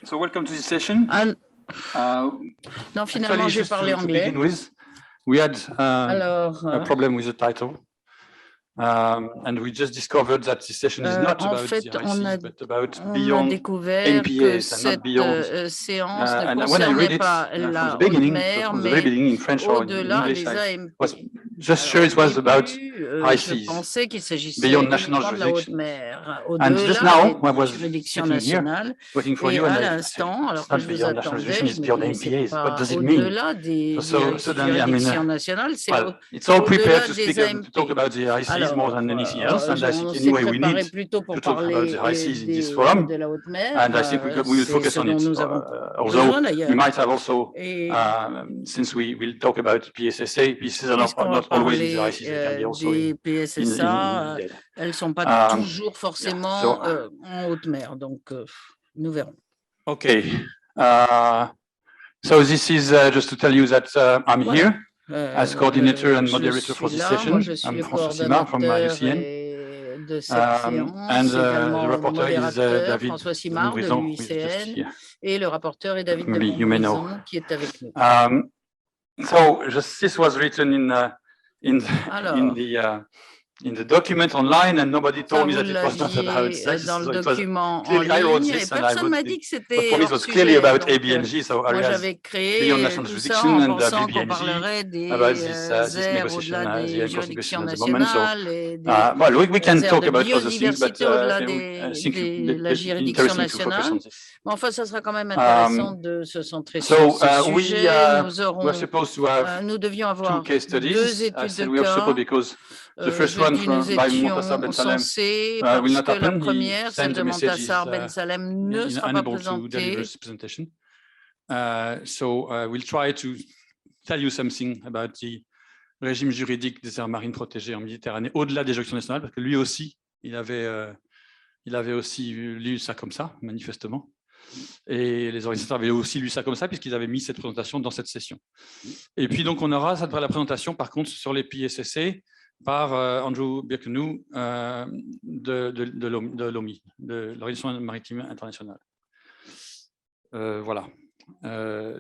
So welcome to this session. Non, finalement, je vais parler anglais. We had a problem with the title. And we just discovered that this session is not about the IC, but about beyond MPAs and not beyond. Séance ne And when I read concernait it pas from la the beginning, mer, from the very beginning in French or in au-delà English, des I AMP. was just sure it was about ICs, pensais qu'il s'agissait beyond national uniquement de la haute jurisdiction. mer, And just au-delà now, I des was juridictions sitting here, nationales. waiting for Et you, and à I l'instant, alors que je vous attendais, it's je me beyond disais, c'est MPAs. What pas does it mean? au-delà des Suddenly, juridictions nationales, c'est well, it's all prepared au-delà to des to talk AMP. about the ICs more than anything else, and I On think s'est anyway we préparé need plutôt pour to talk about parler the ICs in this forum, de la haute mer. and I think we will focus on it. Nous avons Although besoin, we might have also, since we will talk about PSSA, PSSAs are not always in the ICs, they can be also in PSSA, elles ne sont pas toujours forcément en haute mer, donc nous verrons. Okay, so this is just to tell you that I'm here as coordinator and moderator for this session. I'm Montassar from IUCN. De cette séance, and the rapporteur is David François Simard de l'IUCN et le rapporteur est David de Montbrison qui est avec nous. So this was written in the document online, and nobody told me that it was not about sex. Dans le so document en clearly I wrote ligne, this, et personne m'a dit que c'était for me it was clearly about ABNJ, so moi j'avais créé tout ça en pensant qu'on parlerait des aires au-delà des juridictions nationales et des well, we can aires talk de about other things, but au-delà de la juridiction nationale. Mais enfin, ça sera quand même intéressant de se centrer sur ce sujet. Nous devions avoir deux études de cas. The first one by Montassar Ben Salem will not happen. La première, celle de Montassar Ben Salem, Salem, ne sera pas présentée. So we'll try to tell you something about the régime juridique des aires marines protégées en Méditerranée, au-delà des juridictions nationales, parce que lui aussi, il avait aussi lu ça comme ça, manifestement. Et les organisateurs avaient aussi lu ça comme ça, puisqu'ils avaient mis cette présentation dans cette session. Et puis, donc, on aura ça la présentation, par contre, sur les PSSA, par Andrew Birchenhough de l'OMI, de l'Organisation maritime internationale. Voilà.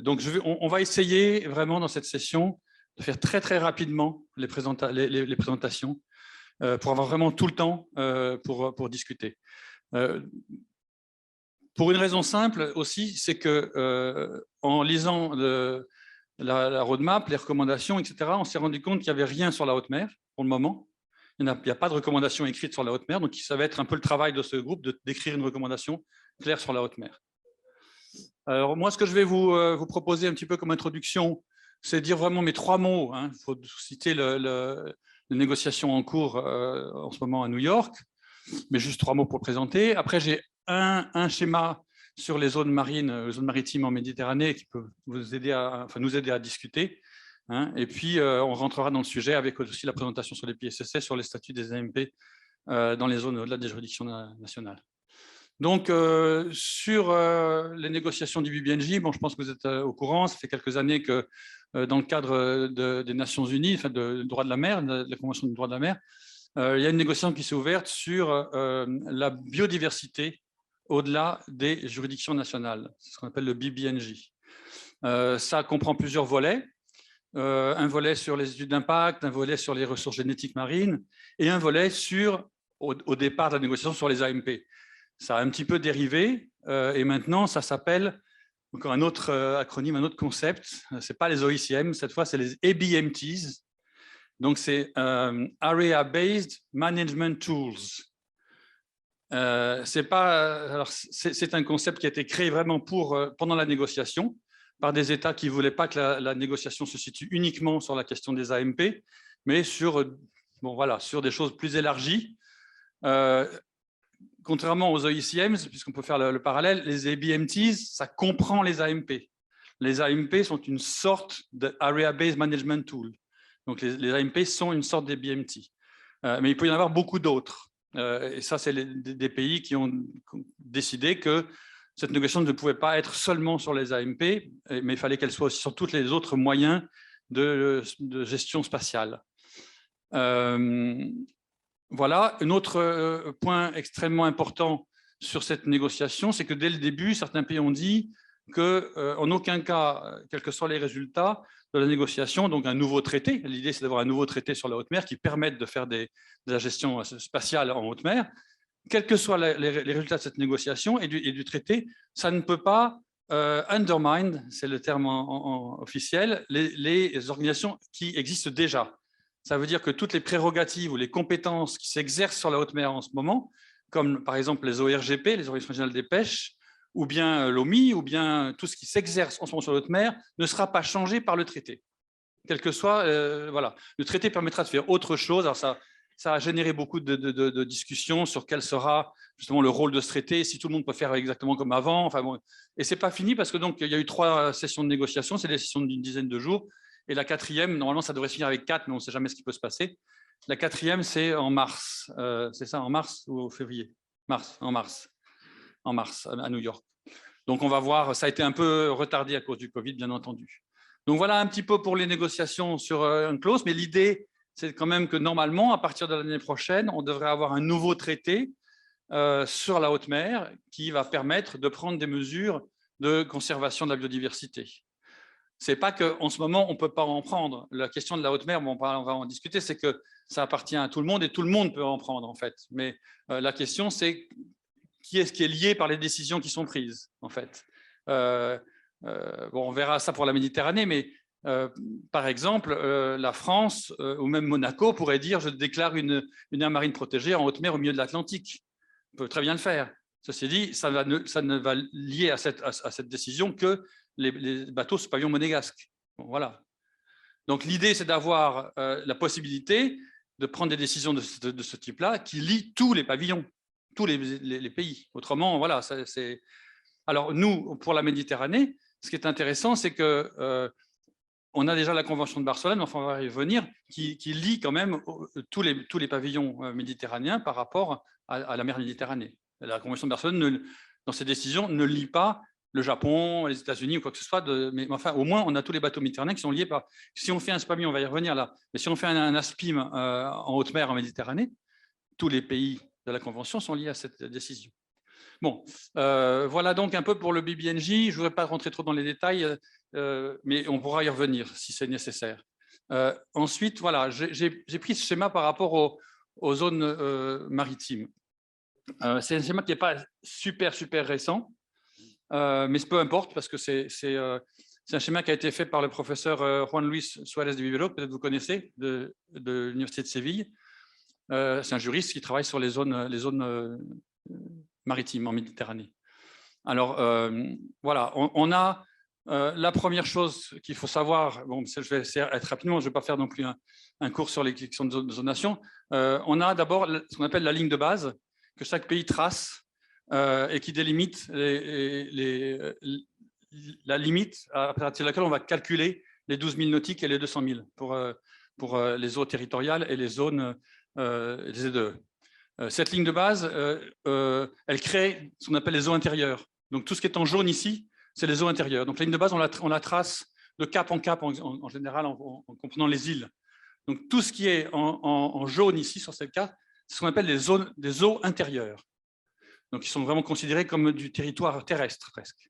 Donc, on va essayer vraiment dans cette session de faire très très rapidement les présentations pour avoir vraiment tout le temps pour discuter. Pour une raison simple aussi, c'est que en lisant la roadmap, les recommandations, etc., on s'est rendu compte qu'il n'y avait rien sur la haute mer pour le moment. Il n'y a pas de recommandation écrite sur la haute mer, donc ça va être un peu le travail de ce groupe d'écrire une recommandation claire sur la haute mer. Alors moi, ce que je vais vous proposer un petit peu comme introduction, c'est dire vraiment mes trois mots. Il faut citer les négociations en cours en ce moment à New York, mais juste trois mots pour le présenter. Après, j'ai un schéma sur les zones marines, zones maritimes en Méditerranée qui peut nous aider à discuter. Et puis, on rentrera dans le sujet avec aussi la présentation sur les PSSA, sur les statuts des AMP dans les zones au-delà des juridictions nationales. Donc, sur les négociations du BBNJ, bon, je pense que vous êtes au courant, ça fait quelques années que dans le cadre des Nations Unies, de droit de la mer, de la Convention du droit de la mer, il y a une négociation qui s'est ouverte sur la biodiversité au-delà des juridictions nationales, c'est ce qu'on appelle le BBNJ. Ça comprend plusieurs volets. Un volet sur les études d'impact, un volet sur les ressources génétiques marines et un volet au départ de la négociation sur les AMP. Ça a un petit peu dérivé et maintenant ça s'appelle encore un autre acronyme, un autre concept. Ce n'est pas les OICM, cette fois c'est les ABNTs. Donc c'est Area Based Management Tools. C'est un concept qui a été créé vraiment pendant la négociation, par des États qui ne voulaient pas que la négociation se situe uniquement sur la question des AMP, mais sur des choses plus élargies. Contrairement aux OICM, puisqu'on peut faire le parallèle, les ABMTs, ça comprend les AMP. Les AMP sont une sorte d'Area-Based Management Tool. Donc les AMP sont une sorte d'ABMT. Mais il peut y en avoir beaucoup d'autres. Et ça, c'est des pays qui ont décidé que cette négociation ne pouvait pas être seulement sur les AMP, mais il fallait qu'elle soit aussi sur tous les autres moyens de gestion spatiale. Voilà, un autre point extrêmement important sur cette négociation, c'est que dès le début, certains pays ont dit qu'en aucun cas, quels que soient les résultats de la négociation, donc un nouveau traité, l'idée c'est d'avoir un nouveau traité sur la haute mer qui permette de faire de la gestion spatiale en haute mer, quels que soient les résultats de cette négociation et du traité, ça ne peut pas undermine, c'est le terme officiel, les organisations qui existent déjà. Ça veut dire que toutes les prérogatives ou les compétences qui s'exercent sur la haute mer en ce moment, comme par exemple les ORGP, les organisations régionales des pêches, ou bien l'OMI, ou bien tout ce qui s'exerce en ce moment sur la haute mer, ne sera pas changé par le traité. Quel que soit, voilà. Le traité permettra de faire autre chose. Alors ça a généré beaucoup de discussions sur quel sera justement le rôle de ce traité, si tout le monde peut faire exactement comme avant. Enfin, bon. Et ce n'est pas fini parce que donc, il y a eu 3 sessions de négociation, c'est des sessions d'une dizaine de jours. Et la 4e, normalement, ça devrait se finir avec 4, mais on ne sait jamais ce qui peut se passer. La 4e, c'est en mars. C'est ça, en mars ou au février? En mars, à New York. Donc, on va voir, ça a été un peu retardé à cause du Covid, bien entendu. Donc, voilà un petit peu pour les négociations sur UNCLOS, mais l'idée, c'est quand même que normalement, à partir de l'année prochaine, on devrait avoir un nouveau traité sur la haute mer qui va permettre de prendre des mesures de conservation de la biodiversité. Ce n'est pas qu'en ce moment, on ne peut pas en prendre. La question de la haute mer, bon, on va en discuter, c'est que ça appartient à tout le monde et tout le monde peut en prendre, en fait. Mais la question, c'est qui est-ce qui est lié par les décisions qui sont prises, en fait. Bon, on verra ça pour la Méditerranée, mais par exemple, la France ou même Monaco pourrait dire « je déclare une aire marine protégée en haute mer au milieu de l'Atlantique ». On peut très bien le faire. Ceci dit, ça ne va lier à cette décision que les bateaux sous pavillon monégasque. Bon, voilà. Donc l'idée, c'est d'avoir la possibilité de prendre des décisions de ce type-là qui lient tous les pavillons, tous les pays. Autrement, voilà. Alors nous, pour la Méditerranée, ce qui est intéressant, c'est que on a déjà la Convention de Barcelone, enfin on va y revenir, qui lie quand même tous les pavillons méditerranéens par rapport à la mer Méditerranée. La Convention de Barcelone, dans ses décisions, ne lie pas le Japon, les États-Unis ou quoi que ce soit, mais enfin, au moins, on a tous les bateaux méditerranéens qui sont liés par… Si on fait un SPAMI, on va y revenir là, mais si on fait un ASPIM en haute mer en Méditerranée, tous les pays de la Convention sont liés à cette décision. Bon, voilà donc un peu pour le BBNJ. Je ne voudrais pas rentrer trop dans les détails, mais on pourra y revenir si c'est nécessaire. Ensuite, voilà, j'ai pris ce schéma par rapport aux zones maritimes. C'est un schéma qui n'est pas super récent, mais peu importe parce que c'est un schéma qui a été fait par le professeur Juan Luis Suárez de Vivero, peut-être vous connaissez, de l'Université de Séville. C'est un juriste qui travaille sur les zones maritimes en Méditerranée. Alors, voilà, on a la première chose qu'il faut savoir, bon, je vais essayer d'être rapidement, je ne vais pas faire non plus un cours sur les questions de zonation. On a d'abord ce qu'on appelle la ligne de base, que chaque pays trace et qui délimite la limite à partir de laquelle on va calculer les 12 000 nautiques et les 200 000 pour les eaux territoriales et les zones des ZDE. Cette ligne de base, elle crée ce qu'on appelle les eaux intérieures. Donc tout ce qui est en jaune ici, c'est les eaux intérieures. Donc la ligne de base, on la trace de cap en cap en général en comprenant les îles. Donc tout ce qui est en jaune ici sur cette carte, c'est ce qu'on appelle des eaux intérieures. Donc ils sont vraiment considérés comme du territoire terrestre presque.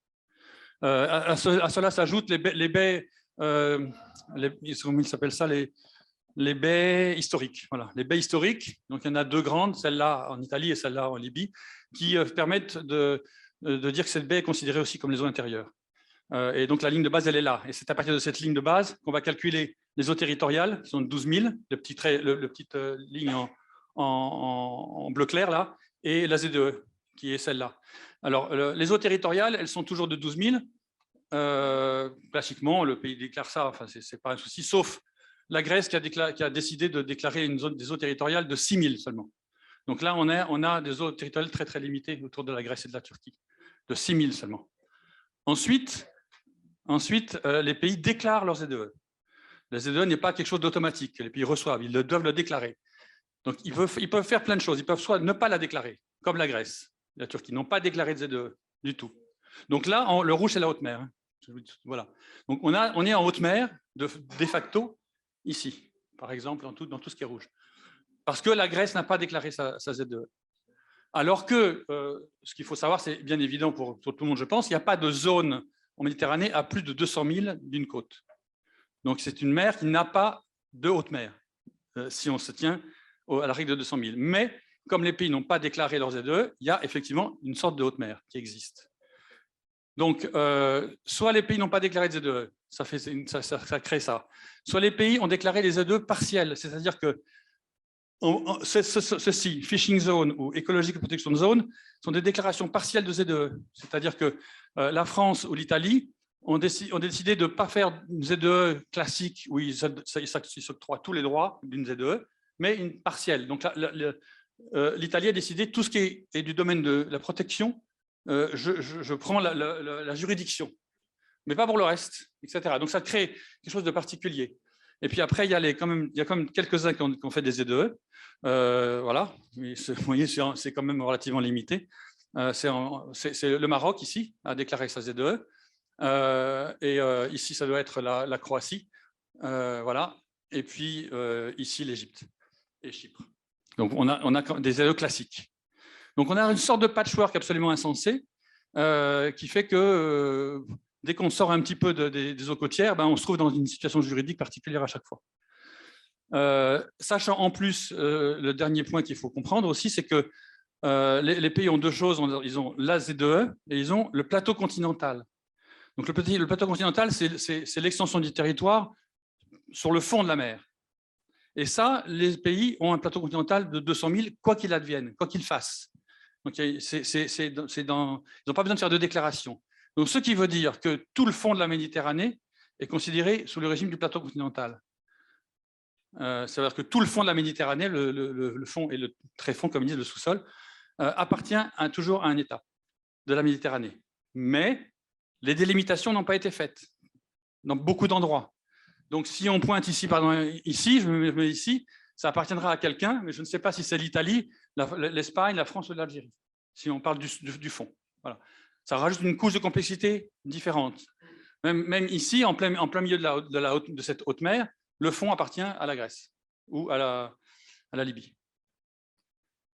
À cela s'ajoutent les baies, comment ils s'appellent ça, les baies historiques. Voilà, les baies historiques. Donc il y en a 2 grandes, celle-là en Italie et celle-là en Libye, qui permettent de dire que cette baie est considérée aussi comme les eaux intérieures. Et donc la ligne de base, elle est là. Et c'est à partir de cette ligne de base qu'on va calculer les eaux territoriales, qui sont 12 000, le petite ligne en bleu clair là, et la ZDE, qui est celle-là. Alors les eaux territoriales, elles sont toujours de 12 000. Classiquement, le pays déclare ça, enfin c'est pas un souci, sauf la Grèce qui a décidé de déclarer une zone des eaux territoriales de 6 000 seulement. Donc là, on a des eaux territoriales très limitées autour de la Grèce et de la Turquie, de 6 000 seulement. Ensuite, les pays déclarent leurs ZDE. La ZDE n'est pas quelque chose d'automatique que les pays reçoivent, ils doivent le déclarer. Donc ils peuvent faire plein de choses, ils peuvent soit ne pas la déclarer, comme la Grèce, la Turquie n'ont pas déclaré de ZDE du tout. Donc là, le rouge, c'est la haute mer. Voilà. Donc on est en haute mer, de facto, ici, par exemple, dans tout ce qui est rouge. Parce que la Grèce n'a pas déclaré sa ZDE. Alors que, ce qu'il faut savoir, c'est bien évident pour tout le monde, je pense, il n'y a pas de zone en Méditerranée à plus de 200 000 d'une côte. Donc, c'est une mer qui n'a pas de haute mer, si on se tient à la règle de 200 000. Mais, comme les pays n'ont pas déclaré leur ZEE, il y a effectivement une sorte de haute mer qui existe. Donc, soit les pays n'ont pas déclaré de ZEE, ça crée ça. Soit les pays ont déclaré les ZEE partiels, c'est-à-dire que ceci, Fishing Zone ou Ecological Protection Zone, sont des déclarations partielles de ZEE. C'est-à-dire que la France ou l'Italie ont décidé de ne pas faire une ZEE classique où ils s'octroient tous les droits d'une ZEE, mais une partielle. Donc, l'Italie a décidé tout ce qui est du domaine de la protection, je prends la juridiction, mais pas pour le reste, etc. Donc, ça crée quelque chose de particulier. Et puis après, il y a quand même quelques-uns qui ont fait des ZEE. Voilà, vous voyez, c'est quand même relativement limité. C'est le Maroc, ici, a déclaré sa ZEE. Ici, ça doit être la Croatie. Voilà. Et puis, ici, l'Égypte et Chypre. Donc, on a des ZEE classiques. Donc, on a une sorte de patchwork absolument insensé qui fait que dès qu'on sort un petit peu des eaux côtières, on se trouve dans une situation juridique particulière à chaque fois. Sachant en plus, le dernier point qu'il faut comprendre aussi, c'est que les pays ont deux choses. Ils ont la ZEE et ils ont le plateau continental. Donc, le plateau continental, c'est l'extension du territoire sur le fond de la mer. Et ça, les pays ont un plateau continental de 200 000, quoi qu'il advienne, quoi qu'ils fassent. Donc, ils n'ont pas besoin de faire de déclaration. Donc, ce qui veut dire que tout le fond de la Méditerranée est considéré sous le régime du plateau continental. C'est-à-dire que tout le fond de la Méditerranée, le fond et le tréfond, comme ils disent, le sous-sol, appartient toujours à un État de la Méditerranée. Mais les délimitations n'ont pas été faites dans beaucoup d'endroits. Donc, si on pointe ici, pardon, ici, je me mets ici, ça appartiendra à quelqu'un, mais je ne sais pas si c'est l'Italie, l'Espagne, la France ou l'Algérie, si on parle du fond. Voilà. Ça rajoute une couche de complexité différente. Même ici, en plein milieu de cette haute mer, le fond appartient à la Grèce ou à la Libye.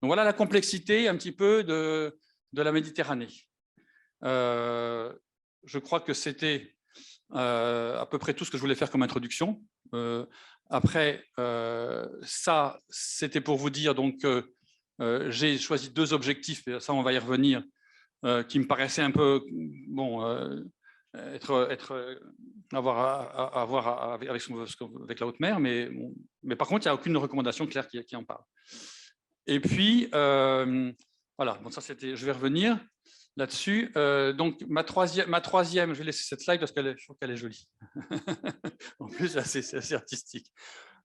Donc voilà la complexité un petit peu de la Méditerranée. Je crois que c'était à peu près tout ce que je voulais faire comme introduction. Après, ça, c'était pour vous dire donc j'ai choisi deux objectifs, et ça on va y revenir, qui me paraissaient un peu bon, avoir à voir avec la haute mer, mais par contre, il n'y a aucune recommandation claire qui en parle. Et puis, voilà, bon, ça c'était, je vais revenir là-dessus. Donc, ma troisième, je vais laisser cette slide parce que je trouve qu'elle est jolie. En plus, c'est assez artistique.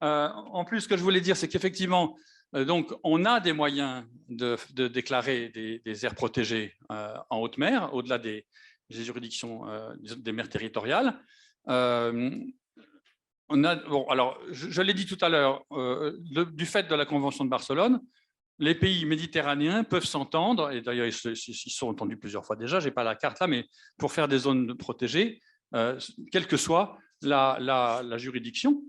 En plus, ce que je voulais dire, c'est qu'effectivement, donc, on a des moyens de déclarer des aires protégées en haute mer, au-delà des juridictions des mers territoriales. Bon, alors, je l'ai dit tout à l'heure, du fait de la Convention de Barcelone, les pays méditerranéens peuvent s'entendre, et d'ailleurs ils sont entendus plusieurs fois déjà, je n'ai pas la carte là, mais pour faire des zones protégées, quelle que soit la juridiction,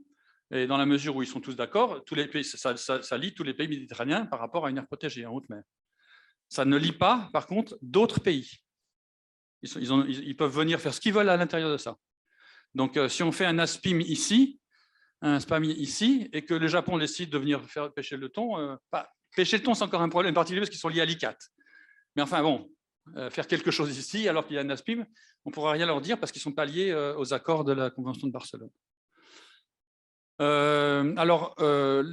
et dans la mesure où ils sont tous d'accord, tous les pays, ça lie tous les pays méditerranéens par rapport à une aire protégée en haute mer. Ça ne lie pas, par contre, d'autres pays. Ils peuvent venir faire ce qu'ils veulent à l'intérieur de ça. Donc, si on fait un ASPIM ici, et que le Japon décide de venir faire pêcher le thon, pêcher le thon, c'est encore un problème particulier parce qu'ils sont liés à l'ICAT. Mais enfin, bon, faire quelque chose ici, alors qu'il y a un ASPIM, on ne pourra rien leur dire parce qu'ils ne sont pas liés aux accords de la Convention de Barcelone. Alors,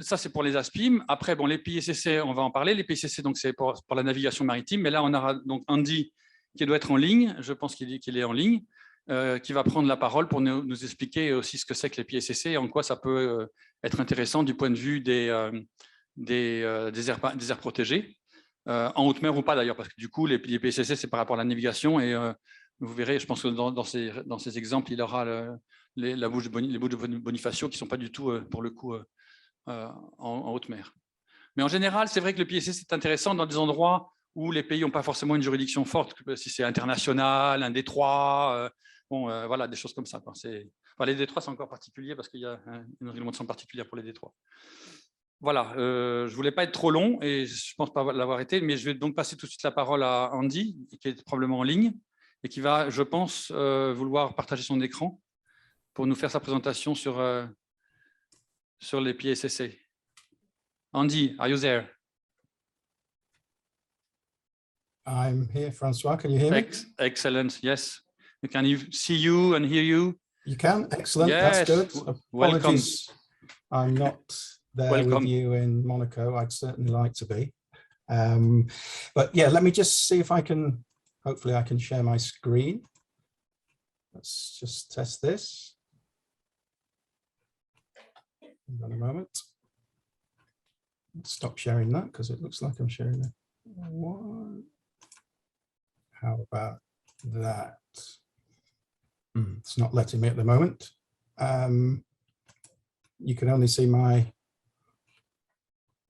ça, c'est pour les ASPIM. Après, bon, les PSSA, on va en parler. Les PSSA, donc, c'est pour la navigation maritime. Mais là, on aura donc Andy qui doit être en ligne. Je pense qu'il est en ligne. Qui va prendre la parole pour nous expliquer aussi ce que c'est que les PSSA et en quoi ça peut être intéressant du point de vue des aires protégées, en haute mer ou pas d'ailleurs, parce que du coup, les PSSA, c'est par rapport à la navigation et vous verrez, je pense que dans ces exemples, il aura les bouches de bonifacio qui ne sont pas du tout, pour le coup, en haute mer. Mais en général, c'est vrai que le PSSA, c'est intéressant dans des endroits où les pays n'ont pas forcément une juridiction forte, si c'est international, un détroit, voilà, des choses comme ça. Enfin, les détroits, c'est encore particulier parce qu'il y a une réglementation particulière pour les détroits. Voilà, je ne voulais pas être trop long et je ne pense pas l'avoir été, mais je vais donc passer tout de suite la parole à Andy, qui est probablement en ligne et qui va, je pense, vouloir partager son écran pour nous faire sa présentation sur les PSSA. Andy, are you there? I'm here, Francois. Can you hear me? Excellent. Yes. Can you see you and hear you? You can. Excellent. Yes. That's good. Apologies, I'm not there with you in Monaco. I'd certainly like to be. But yeah, let me just see if I can, hopefully I can share my screen. Let's just test this. Hold on a moment. Stop sharing that because it looks like I'm sharing it. How about that? It's not letting me at the moment. You can only see my.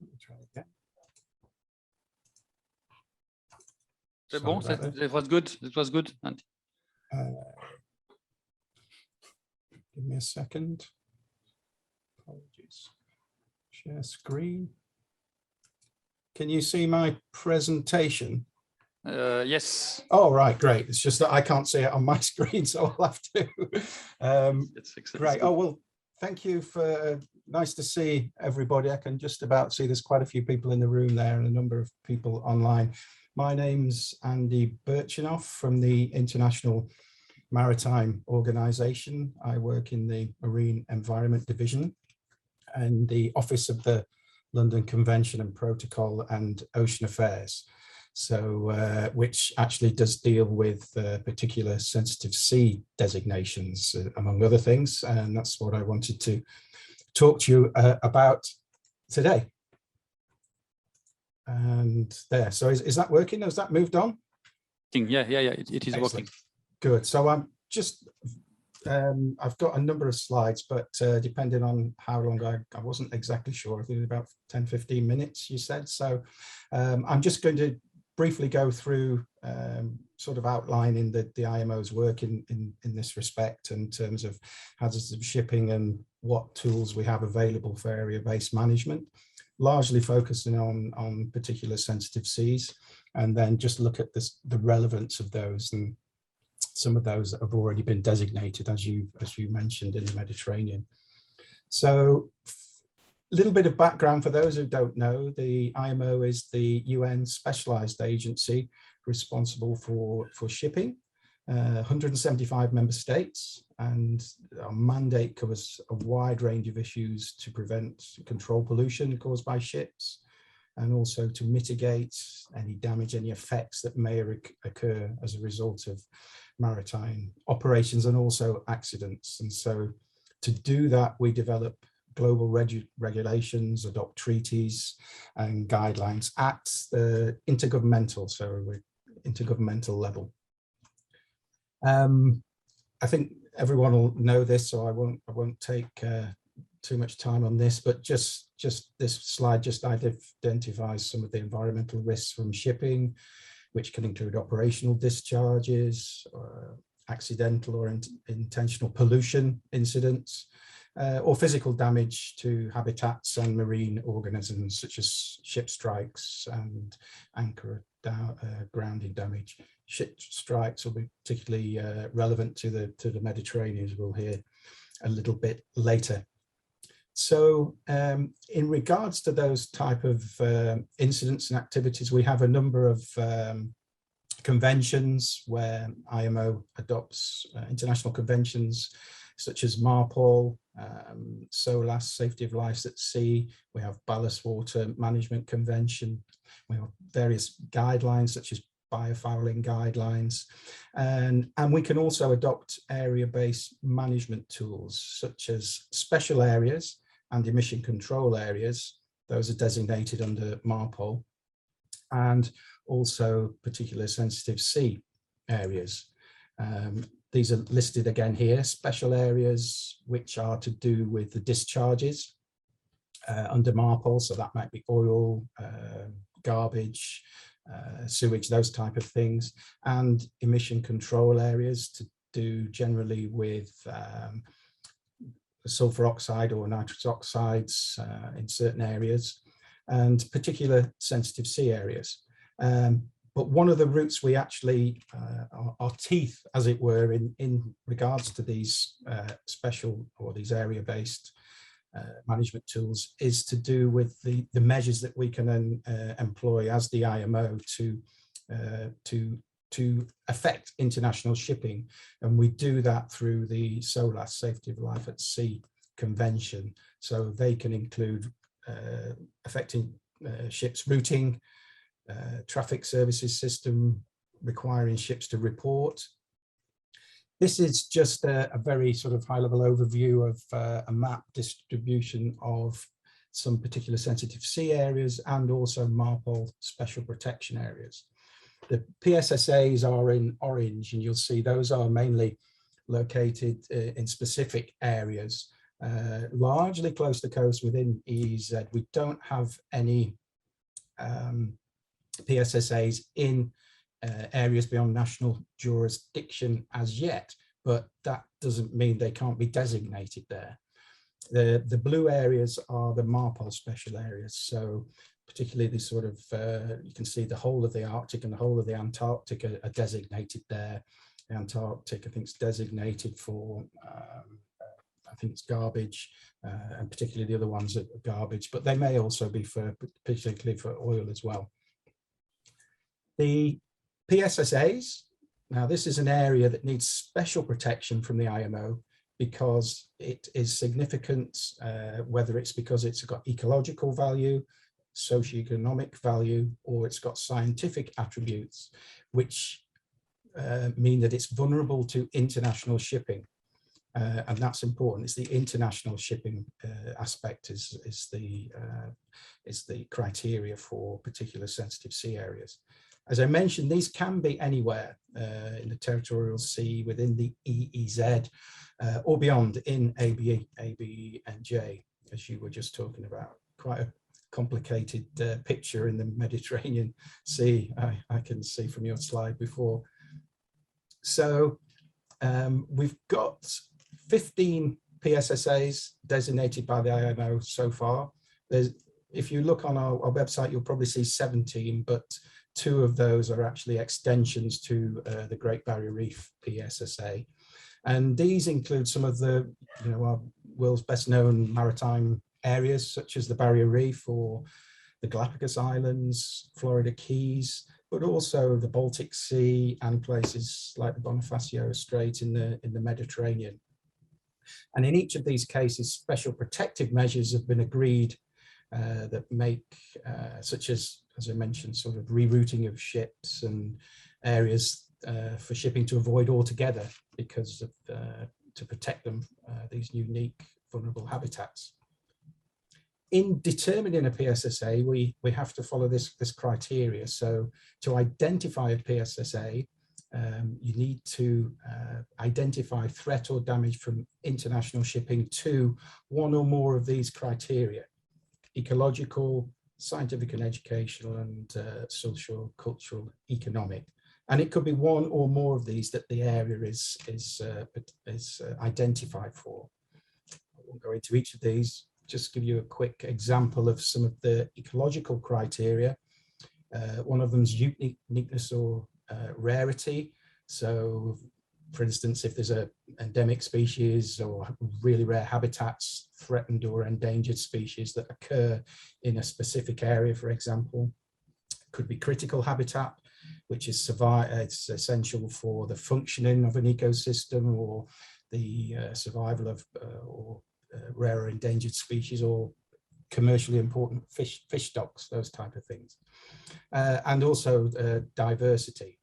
Let me try again. C'est bon, it was good. It was good. Give me a second. Apologies. Share screen. Can you see my presentation? Yes. Oh, right, great. It's just that I can't see it on my screen, so I'll have to. Great. Oh, well, thank you for, nice to see everybody. I can just about see there's quite a few people in the room there and a number of people online. My name's Andy Birchenhough from the International Maritime Organization. I work in the Marine Environment Division and the Office of the London Convention and Protocol and Ocean Affairs. So which actually does deal with particular sensitive sea designations, among other things. And that's what I wanted to talk to you about today. And there, so is that working? Has that moved on? Yeah, it is Excellent. working. Good. So I'm just, I've got a number of slides, but depending on how long I wasn't exactly sure, I think about 10, 15 minutes, you said. So I'm just going to briefly go through sort of outlining the IMO's work in this respect in terms of hazardous shipping and what tools we have available for area-based management, largely focusing on particular sensitive seas, and then just look at the relevance of those, and some of those that have already been designated, as you mentioned, in the Mediterranean. So a little bit of background for those who don't know, the IMO is the UN specialized agency responsible for shipping, 175 member states, and our mandate covers a wide range of issues to prevent control pollution caused by ships, and also to mitigate any damage, any effects that may occur as a result of maritime operations and also accidents. And so to do that, we develop global regulations, adopt treaties and guidelines at the intergovernmental level. I think everyone will know this, so I won't take too much time on this, but just this slide just identifies some of the environmental risks from shipping, which can include operational discharges, accidental or intentional pollution incidents, or physical damage to habitats and marine organisms, such as ship strikes and anchor grounding damage. Ship strikes will be particularly relevant to the Mediterranean, as we'll hear a little bit later. So in regards to those type of incidents and activities, we have a number of conventions where IMO adopts international conventions such as MARPOL, SOLAS, Safety of Life at Sea. We have Ballast Water Management Convention. We have various guidelines such as biofouling guidelines, and we can also adopt area-based management tools such as special areas and emission control areas. Those are designated under MARPOL, and also particular sensitive sea areas. These are listed again here, special areas which are to do with the discharges under MARPOL, so that might be oil, garbage, sewage, those type of things, and emission control areas to do generally with sulfur oxide or nitrous oxides in certain areas, and particular sensitive sea areas. But one of the routes we actually, our teeth, as it were, in regards to these special or these area-based management tools is to do with the measures that we can employ as the IMO to affect international shipping. And we do that through the SOLAS, Safety of Life at Sea Convention. So they can include affecting ships routing, traffic services system, requiring ships to report. This is just a very sort of high-level overview of a map distribution of some particular sensitive sea areas and also MARPOL special protection areas. The PSSAs are in orange, and you'll see those are mainly located in specific areas, largely close to coast within EEZ. We don't have any PSSAs in areas beyond national jurisdiction as yet, but that doesn't mean they can't be designated there. The blue areas are the MARPOL special areas, so particularly the sort of, you can see the whole of the Arctic and the whole of the Antarctic are designated there. The Antarctic, I think, is designated for, I think it's garbage, and particularly the other ones are garbage, but they may also be for, particularly for oil as well. The PSSAs, now this is an area that needs special protection from the IMO because it is significant, whether it's because it's got ecological value, socioeconomic value, or it's got scientific attributes, which mean that it's vulnerable to international shipping. And that's important. It's the international shipping aspect is the criteria for particular sensitive sea areas. As I mentioned, these can be anywhere in the territorial sea, within the EEZ, or beyond in ABNJ, as you were just talking about. Quite a complicated picture in the Mediterranean Sea, I can see from your slide before. So we've got 15 PSSAs designated by the IMO so far. If you look on our website, you'll probably see 17, but 2 of those are actually extensions to the Great Barrier Reef PSSA. And these include some of the, our world's best known maritime areas, such as the Barrier Reef or the Galapagos Islands, Florida Keys, but also the Baltic Sea and places like the Bonifacio Strait in the Mediterranean. And in each of these cases, special protective measures have been agreed that make, such as I mentioned, sort of rerouting of ships and areas for shipping to avoid altogether because of, to protect them, these unique vulnerable habitats. In determining a PSSA, we have to follow this criteria. So to identify a PSSA, you need to identify threat or damage from international shipping to one or more of these criteria: ecological, scientific and educational, and social, cultural, economic. And it could be one or more of these that the area is identified for. I won't go into each of these, just give you a quick example of some of the ecological criteria. One of them is uniqueness or rarity. So, for instance, if there's an endemic species or really rare habitats, threatened or endangered species that occur in a specific area, for example, could be critical habitat, which is it's essential for the functioning of an ecosystem or the survival of rare or endangered species or commercially important fish stocks, those type of things, and also diversity.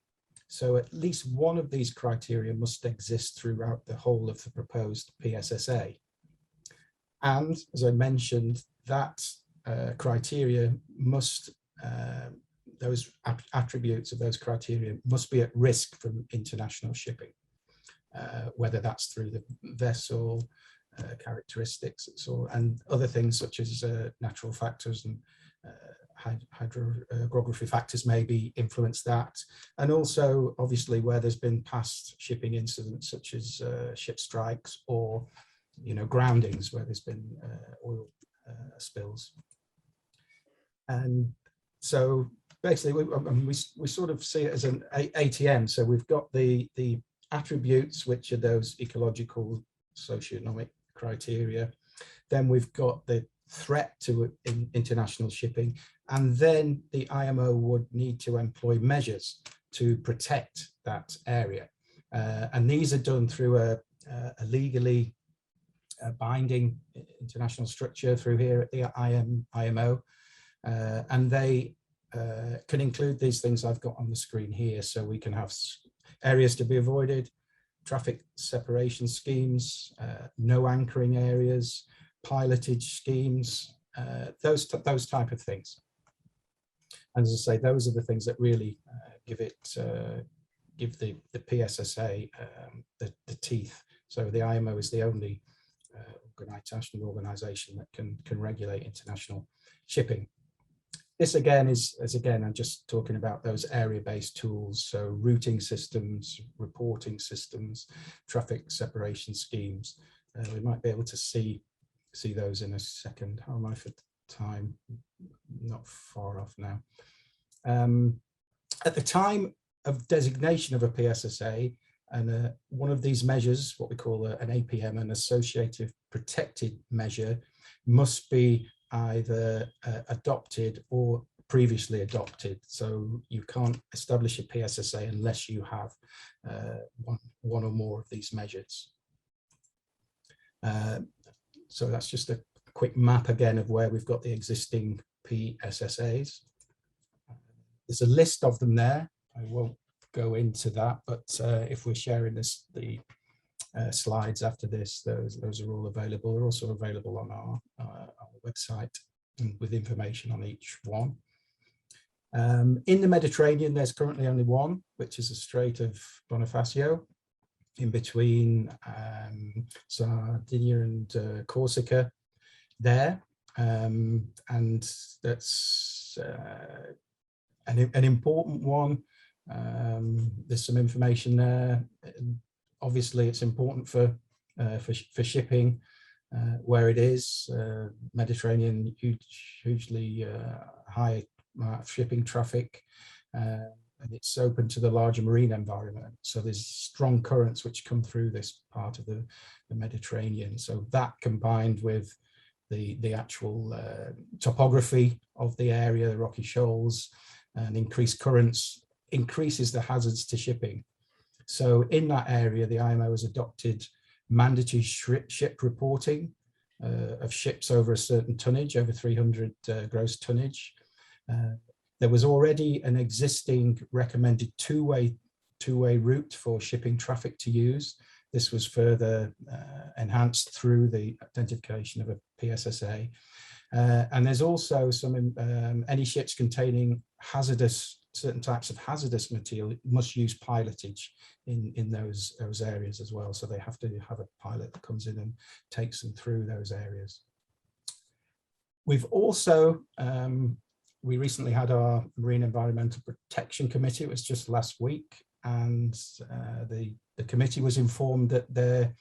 So at least one of these criteria must exist throughout the whole of the proposed PSSA. And as I mentioned, that criteria must, those attributes of those criteria must be at risk from international shipping, whether that's through the vessel, characteristics and other things such as natural factors and hydrography factors maybe influence that, and also obviously where there's been past shipping incidents such as ship strikes or groundings where there's been oil spills. And so basically we sort of see it as an ATM. So we've got the attributes, which are those ecological, socioeconomic criteria. Then we've got the threat to international shipping, and then the IMO would need to employ measures to protect that area. And these are done through a legally binding international structure through here at the IMO. And they can include these things I've got on the screen here. So we can have areas to be avoided, traffic separation schemes, no anchoring areas, pilotage schemes, those type of things. And as I say, those are the things that really give the PSSA the teeth. So the IMO is the only international organization that can regulate international shipping. This again I'm just talking about those area-based tools, so routing systems, reporting systems, traffic separation schemes. We might be able to see those in a second. How am I for time? Not far off now. At the time of designation of a PSSA, and one of these measures, what we call an APM, an associative protected measure, must be either adopted or previously adopted. So you can't establish a PSSA unless you have one or more of these measures. So that's just a quick map again of where we've got the existing PSSAs. There's a list of them there. I won't go into that, but if we're sharing the slides after this, those are all available. They're also available on our website with information on each one. In the Mediterranean, there's currently only one, which is the Strait of Bonifacio, in between Sardinia and Corsica there. And that's an important one. There's some information there. Obviously, it's important for shipping where it is. Mediterranean, hugely high shipping traffic, and it's open to the larger marine environment. So there's strong currents which come through this part of the Mediterranean. So that combined with the actual topography of the area, the rocky shoals, and increased currents increases the hazards to shipping. So in that area, the IMO has adopted mandatory ship reporting of ships over a certain tonnage, over 300 gross tonnage. There was already an existing recommended two-way route for shipping traffic to use. This was further enhanced through the identification of a PSSA. And there's also some, any ships containing certain types of hazardous material must use pilotage in those areas as well. So they have to have a pilot that comes in and takes them through those areas. We've also, we recently had our Marine Environmental Protection Committee. It was just last week, and the committee was informed that there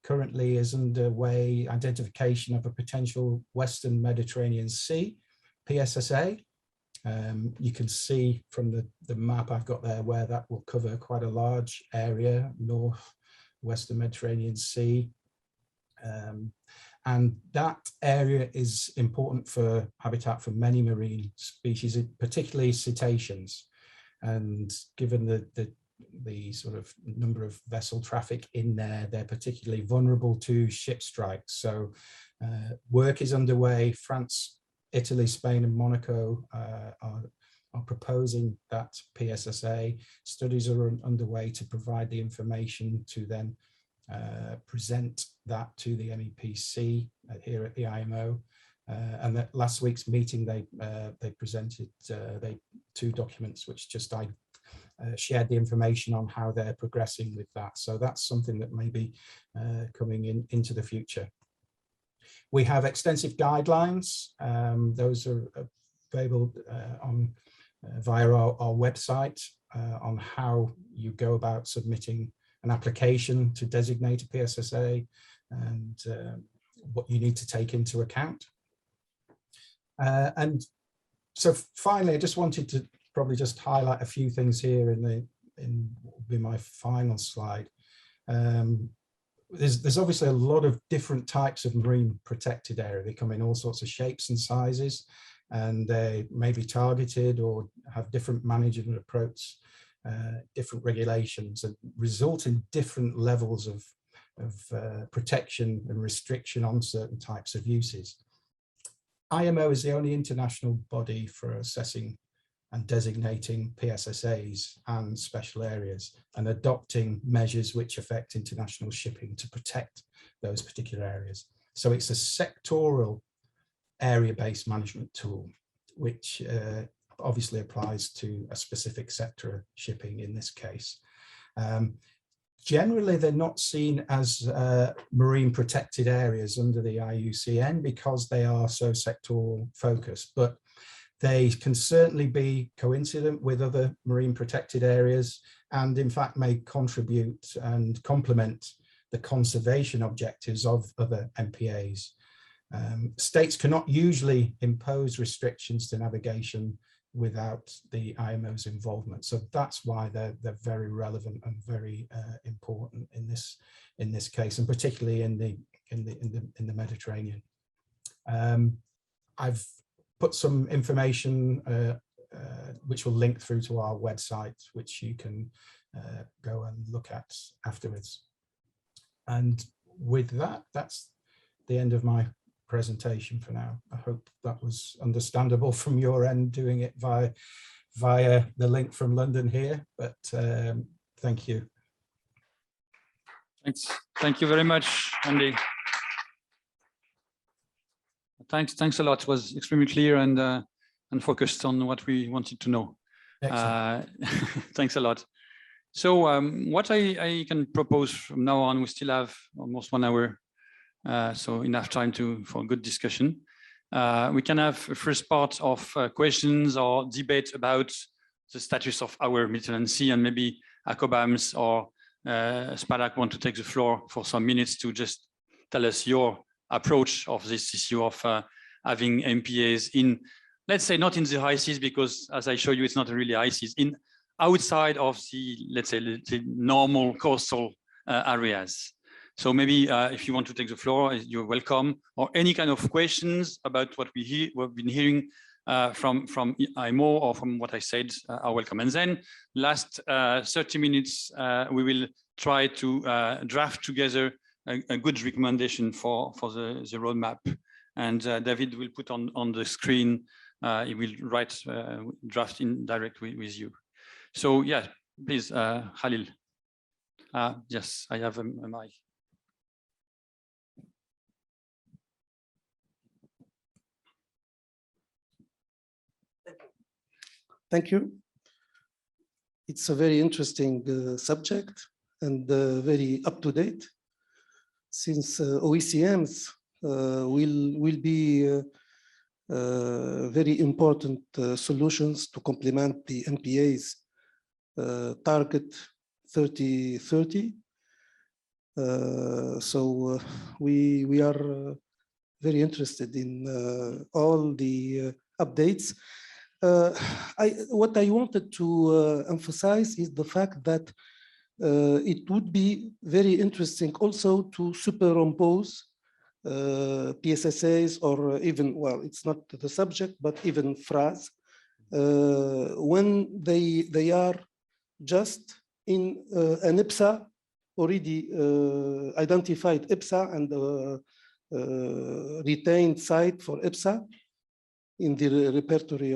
currently is underway identification of a potential Western Mediterranean Sea PSSA. You can see from the map I've got there where that will cover quite a large area, Western Mediterranean Sea. And that area is important for habitat for many marine species, particularly cetaceans. And given the sort of number of vessel traffic in there, they're particularly vulnerable to ship strikes. So work is underway. France, Italy, Spain, and Monaco are proposing that PSSA. Studies are underway to provide the information to then present that to the MEPC here at the IMO. And that last week's meeting, they presented two documents which just shared the information on how they're progressing with that. So that's something that may be coming into the future. We have extensive guidelines. Those are available via our website on how you go about submitting an application to designate a PSSA. and what you need to take into account. And so finally, I just wanted to probably just highlight a few things here in will be my final slide. There's obviously a lot of different types of marine protected area. They come in all sorts of shapes and sizes, and they may be targeted or have different management approach, different regulations, and result in different levels of protection and restriction on certain types of uses. IMO is the only international body for assessing and designating PSSAs and special areas and adopting measures which affect international shipping to protect those particular areas. So it's a sectoral area-based management tool, which obviously applies to a specific sector of shipping in this case. Generally, they're not seen as marine protected areas under the IUCN because they are so sectoral focused, but they can certainly be coincident with other marine protected areas and in fact may contribute and complement the conservation objectives of other MPAs. States cannot usually impose restrictions to navigation without the IMO's involvement. So that's why they're very relevant and very important in this case, and particularly in the Mediterranean. I've put some information which will link through to our website, which you can go and look at afterwards. And with that, that's the end of my presentation for now. I hope that was understandable from your end, doing it via the link from London here, but thank you. Thank you very much, Andy. Thanks a lot. It was extremely clear and focused on what we wanted to know. Thanks a lot. So what I can propose from now on, we still have almost 1 hour, so enough time for a good discussion. We can have a first part of questions or debate about the status of our Mediterranean Sea, and maybe ACOBAMS or SPADAC want to take the floor for some minutes to just tell us your approach of this issue of having MPAs in, let's say, not in the high seas, because as I show you, it's not really high seas, in outside of the, let's say, the normal coastal areas. So maybe if you want to take the floor, you're welcome, or any kind of questions about what we've been hearing from IMO or from what I said are welcome. And then last 30 minutes, we will try to draft together a good recommendation for the roadmap. And David will put on the screen, he will write draft in direct with you. So yeah, please, Khalil. Yes, I have a mic. Thank you. It's a very interesting subject and very up to date, since OECMs will be very important solutions to complement the MPAs target 3030. So we are very interested in all the updates. What I wanted to emphasize is the fact that it would be very interesting also to superimpose PSSAs, or even, well, it's not the subject, but even FRAs, when they are just in an IPSA, already identified IPSA and retained site for IPSA in the repository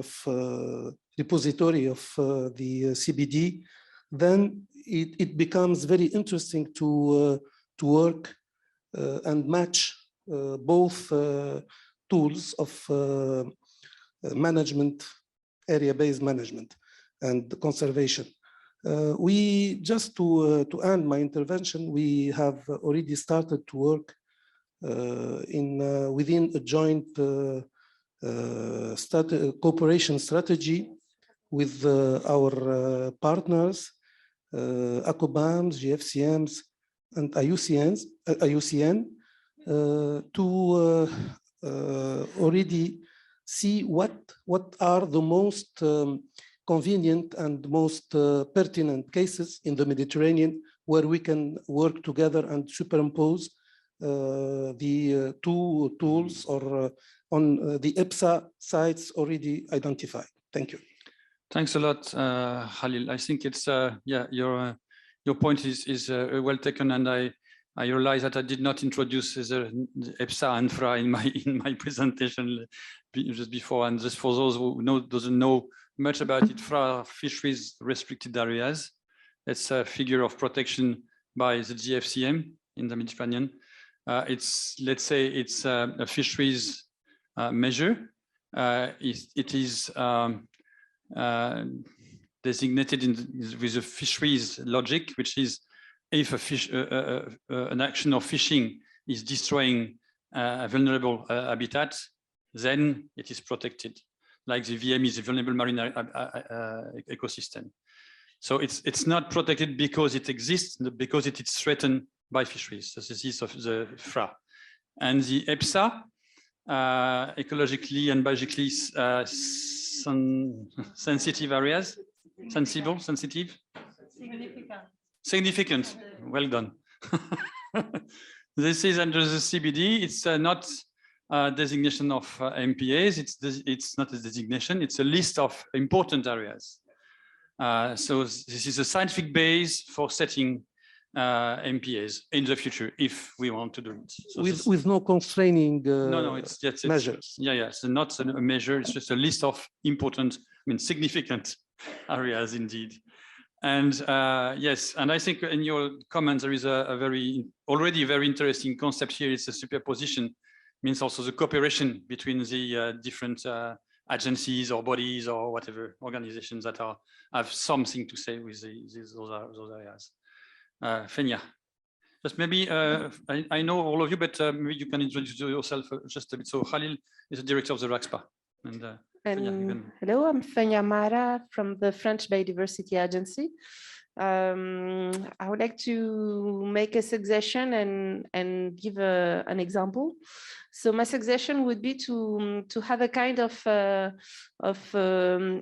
of the CBD, then it becomes very interesting to work and match both tools of management, area-based management and conservation. We, just to end my intervention, we have already started to work within a joint cooperation strategy with our partners, ACOBAMS, GFCMs, and IUCN, to already see what are the most convenient and most pertinent cases in the Mediterranean where we can work together and superimpose the two tools or on the EPSA sites already identified. Thank you. Thanks a lot, Khalil. I think it's yeah, your point is well taken, and I realize that I did not introduce the EPSA and FRA in my presentation just before, and just for those who doesn't know much about it, FRA, fisheries restricted areas. It's a figure of protection by the GFCM in the Mediterranean. It's, let's say, it's a fisheries measure. It is designated with a fisheries logic, which is if a fish, an action of fishing is destroying a vulnerable habitat, then it is protected. Like the VM is a vulnerable marine ecosystem. So it's not protected because it exists, because it is threatened by fisheries. So this is of the FRA. And the EPSA, ecologically and biologically sensitive areas, sensitive? Significant, well done. This is under the CBD. It's not a designation of MPAs. It's not a designation. It's a list of important areas. So this is a scientific base for setting MPAs in the future if we want to do it. So with no constraining no, it's measures. Yeah, so not a measure. It's just a list of important, significant areas indeed. And yes, and I think in your comments there is already very interesting concept here. It's a superposition, means also the cooperation between the different agencies or bodies or whatever organizations that have something to say with those areas. Fenia, just maybe I know all of you, but maybe you can introduce yourself just a bit. So Khalil is the director of the RAXPA. And hello, I'm Fenia Mara from the French Biodiversity Agency. I would like to make a suggestion and give an example. So my suggestion would be to have a kind of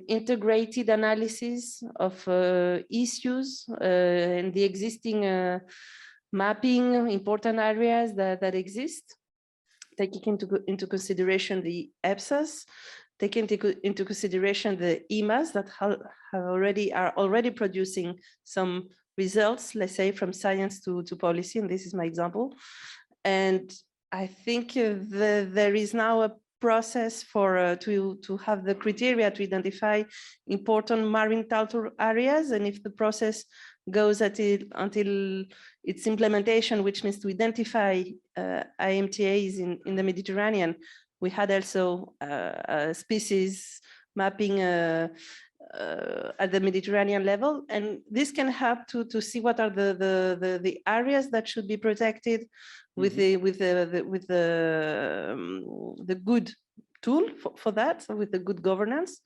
integrated analysis of issues and the existing mapping important areas that exist, taking into consideration the EPSAs, taking into consideration the EMAs that are already producing some results, let's say from science to policy, and this is my example. And I think there is now a process for to have the criteria to identify important marine tidal areas, and if the process goes until its implementation, which means to identify IMTAs in the Mediterranean. We had also species mapping at the Mediterranean level, and this can help to see what are the areas that should be protected with the good tool for that, so with the good governance.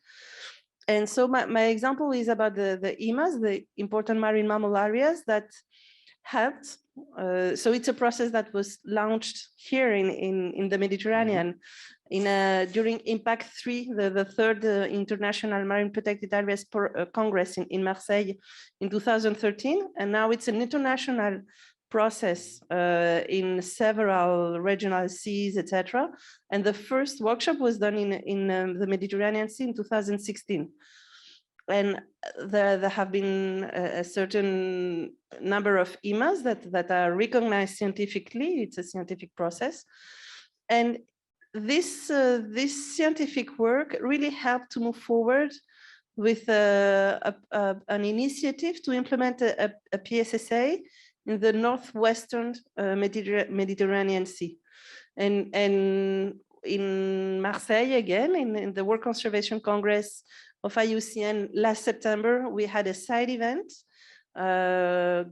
And so my example is about the EMAs, the important marine mammal areas that helped. So it's a process that was launched here in the Mediterranean during Impact 3, the third International Marine Protected Areas Congress in Marseille in 2013. And now it's an international process in several regional seas, etc. And the first workshop was done in the Mediterranean Sea in 2016. And there have been a certain number of EMAs that are recognized scientifically. It's a scientific process. And this scientific work really helped to move forward with an initiative to implement a PSSA in the northwestern Mediterranean Sea. And in Marseille, again, in the World Conservation Congress of IUCN last September, we had a side event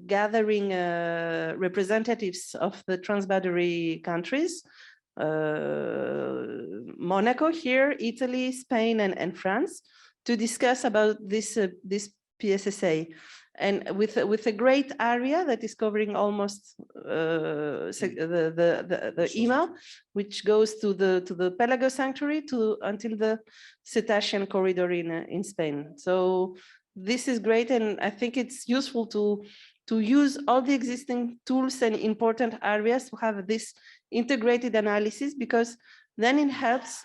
gathering representatives of the transboundary countries, Monaco here, Italy, Spain, and France, to discuss about this PSSA. And with a great area that is covering almost the email, which goes to the Pelago Sanctuary until the Cetacean Corridor in Spain. So this is great, and I think it's useful to use all the existing tools and important areas to have this integrated analysis, because then it helps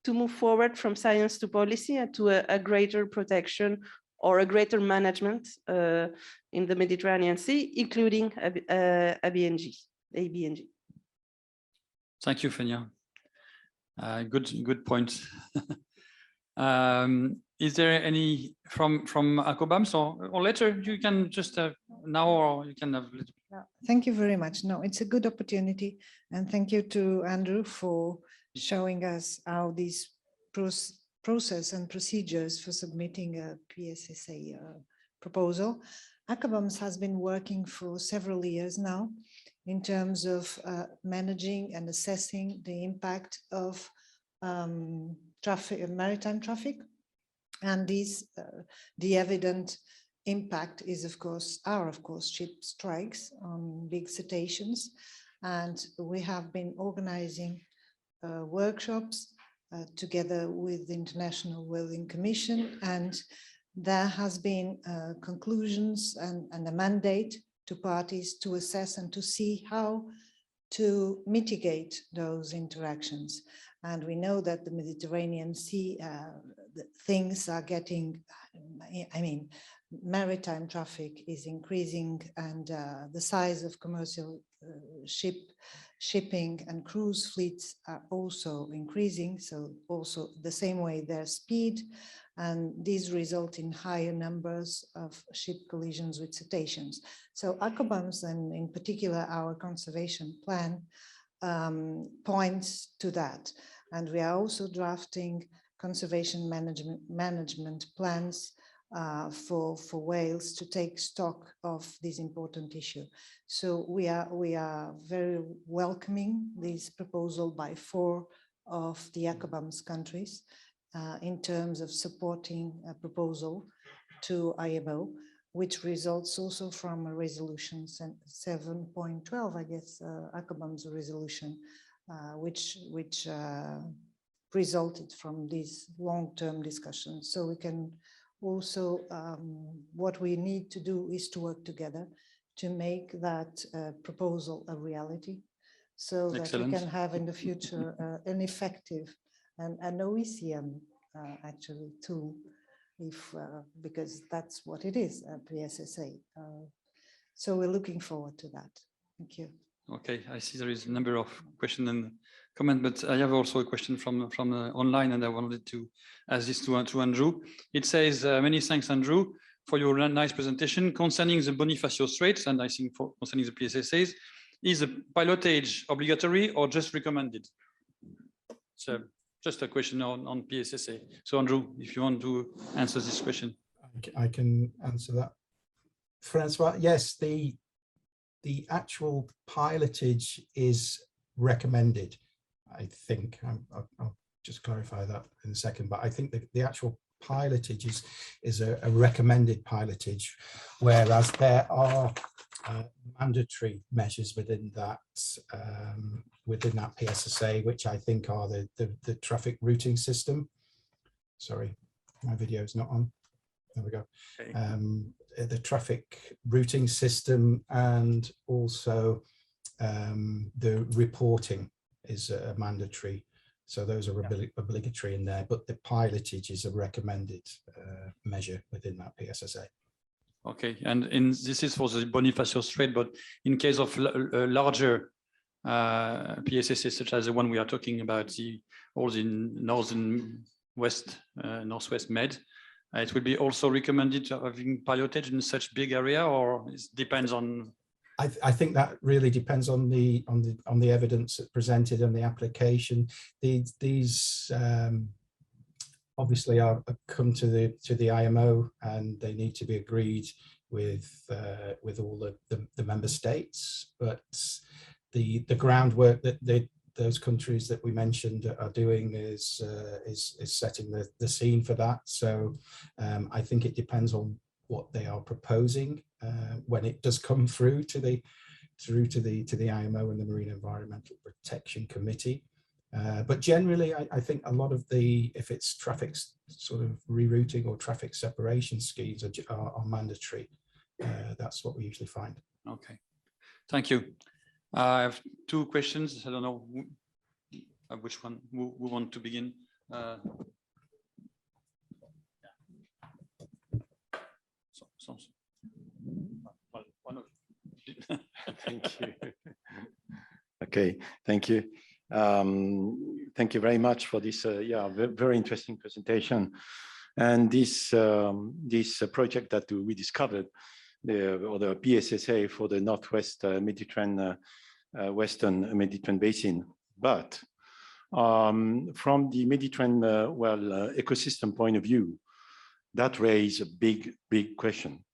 to move forward from science to policy and to a greater protection or a greater management in the Mediterranean Sea, including ABNJ. Thank you, Fenia. Good point. Is there any from ACOBAMS or later? You can just now, or you can have. Thank you very much. No, it's a good opportunity, and thank you to Andrew for showing us how this process and procedures for submitting a PSSA proposal. ACOBAMS has been working for several years now in terms of managing and assessing the impact of maritime traffic, and the evident impact is of course ship strikes on big cetaceans, and we have been organizing workshops together with the International Whaling Commission, and there has been conclusions and a mandate to parties to assess and to see how to mitigate those interactions. And we know that the Mediterranean Sea, things are getting, maritime traffic is increasing, and the size of commercial shipping and cruise fleets are also increasing. So also the same way their speed, and these result in higher numbers of ship collisions with cetaceans. So ACOBAMS, and in particular our conservation plan, points to that. And we are also drafting conservation management plans for whales to take stock of this important issue. So we are very welcoming this proposal by 4 of the ACOBAMS countries in terms of supporting a proposal to IMO, which results also from a resolution 7.12, I guess, ACOBAMS resolution, which resulted from these long-term discussions. So we can also, what we need to do is to work together to make that proposal a reality, so Excellent. that we can have in the future an effective and an OECM actually tool, because that's what it is, a PSSA. So we're looking forward to that. Thank you. Okay, I see there is a number of questions and comments, but I have also a question from online, and I wanted to ask this to Andrew. It says, many thanks, Andrew, for your nice presentation concerning the Bonifacio Straits, and I think concerning the PSSAs. Is the pilotage obligatory or just recommended? So just a question on PSSA. So Andrew, if you want to answer this question. I can answer that. Francois, yes, the actual pilotage is recommended. I think I'll just clarify that in a second, but I think the actual pilotage is a recommended pilotage, whereas there are mandatory measures within that PSSA, which I think are the traffic routing system. Sorry, my video is not on. There we go. Okay. The traffic routing system, and also the reporting is mandatory. So those are obligatory in there, but the pilotage is a recommended measure within that PSSA. Okay, and this is for the Bonifacio Strait, but in case of larger PSSA, such as the one we are talking about, all the northwest Med, it will be also recommended to having pilotage in such big area, or it depends on? I think that really depends on the evidence presented and the application. These obviously are come to the IMO, and they need to be agreed with all the member states. But the groundwork that those countries that we mentioned are doing is setting the scene for that. So I think it depends on what they are proposing when it does come through to the IMO and the Marine Environmental Protection Committee. But generally, I think a lot of if it's traffic sort of rerouting or traffic separation schemes are mandatory. That's what we usually find. Okay, thank you. I have two questions. I don't know which one who want to begin. Thank you. Okay, thank you. Thank you very much for this very interesting presentation. And this project that we discovered, the PSSA for the Northwest Mediterranean, Western Mediterranean Basin. But from the Mediterranean ecosystem point of view, that raises a big question.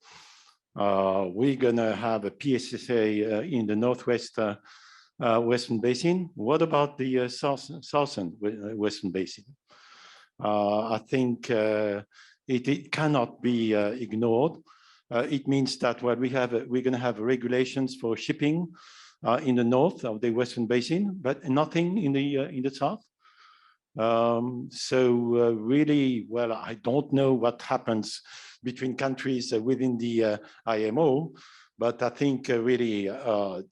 We're gonna have a PSSA in the Northwest Western Basin. What about the Southern Western Basin? I think it cannot be ignored. It means that we're going to have regulations for shipping in the north of the Western Basin, but nothing in the south. Really, well, I don't know what happens between countries within the IMO, but I think really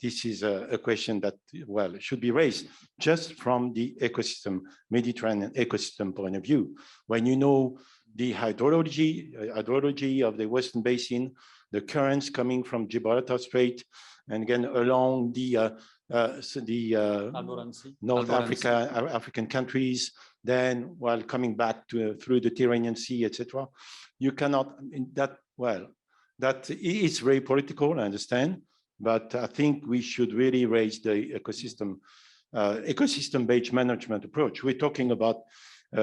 this is a question that, well, should be raised just from the ecosystem, Mediterranean ecosystem point of view. When you know the hydrology of the Western Basin, the currents coming from Gibraltar Strait, and again along the North African countries, then while coming back through the Tyrrhenian Sea, etc. You cannot, that is very political, I understand, but I think we should really raise the ecosystem-based management approach. We're talking about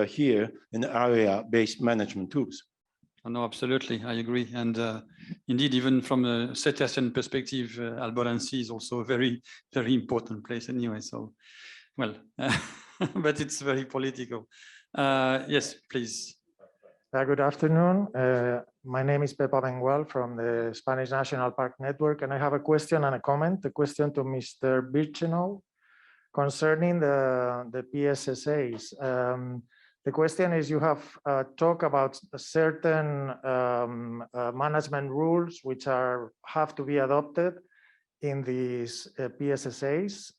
here an area-based management tools. No, absolutely, I agree. And indeed, even from a Cette perspective, Alboran Sea is also a very, very important place anyway. So, well, but it's very political. Yes, please. Good afternoon. My name is Pepa Bengual from the Spanish National Park Network, and I have a question and a comment. A question to Mr. Birchenhough concerning the PSSAs. The question is, you have talked about certain management rules which have to be adopted in these PSSAs,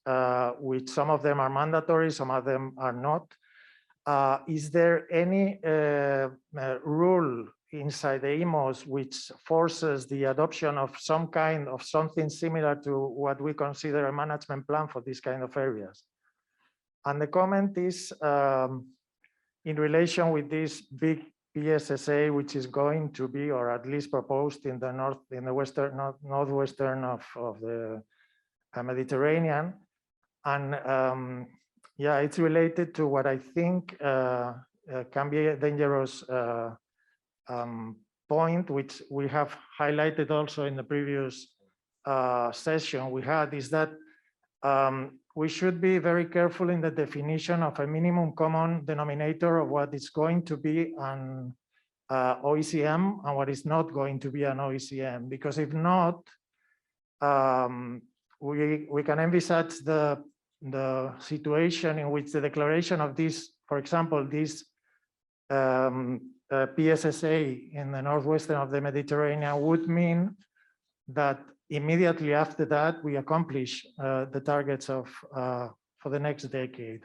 which some of them are mandatory, some of them are not. Is there any rule inside the IMOs which forces the adoption of some kind of something similar to what we consider a management plan for these kind of areas? And the comment is in relation with this big PSSA, which is going to be, or at least proposed in the northwestern of the Mediterranean, and yeah, it's related to what I think can be a dangerous point, which we have highlighted also in the previous session we had, is that we should be very careful in the definition of a minimum common denominator of what is going to be an OECM and what is not going to be an OECM, because if not, we can envisage the situation in which the declaration of this, for example, this PSSA in the northwestern of the Mediterranean would mean that immediately after that we accomplish the targets of for the next decade.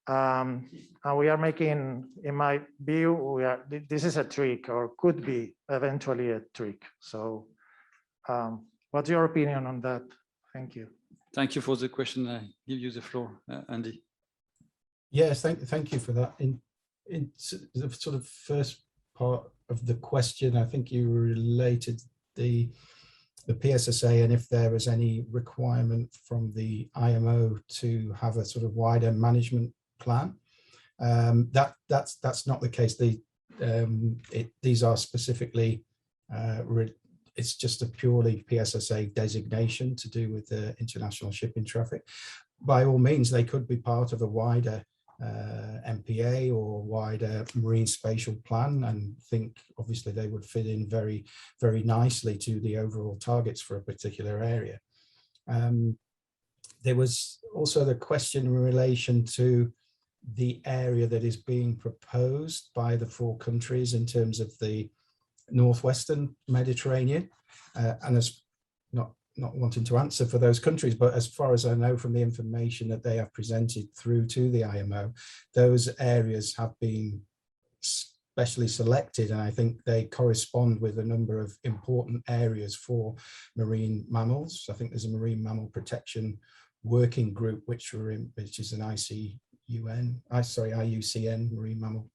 And we are making, in my view, this is a trick, or could be eventually a trick. So what's your opinion on that? Thank you. Thank you for the question. I give you the floor, Andy. Yes, thank you for that. In the sort of first part of the question, I think you related the PSSA and if there was any requirement from the IMO to have a sort of wider management plan. That's not the case. These are specifically it's just a purely PSSA designation to do with the international shipping traffic. By all means, they could be part of a wider MPA or wider marine spatial plan, and think obviously they would fit in very, very nicely to the overall targets for a particular area. There was also the question in relation to the area that is being proposed by the 4 countries in terms of the northwestern Mediterranean, and as not wanting to answer for those countries, but as far as I know from the information that they have presented through to the IMO, those areas have been specially selected, and I think they correspond with a number of important areas for marine mammals. I think there's a marine mammal protection working group, which is an IUCN marine mammal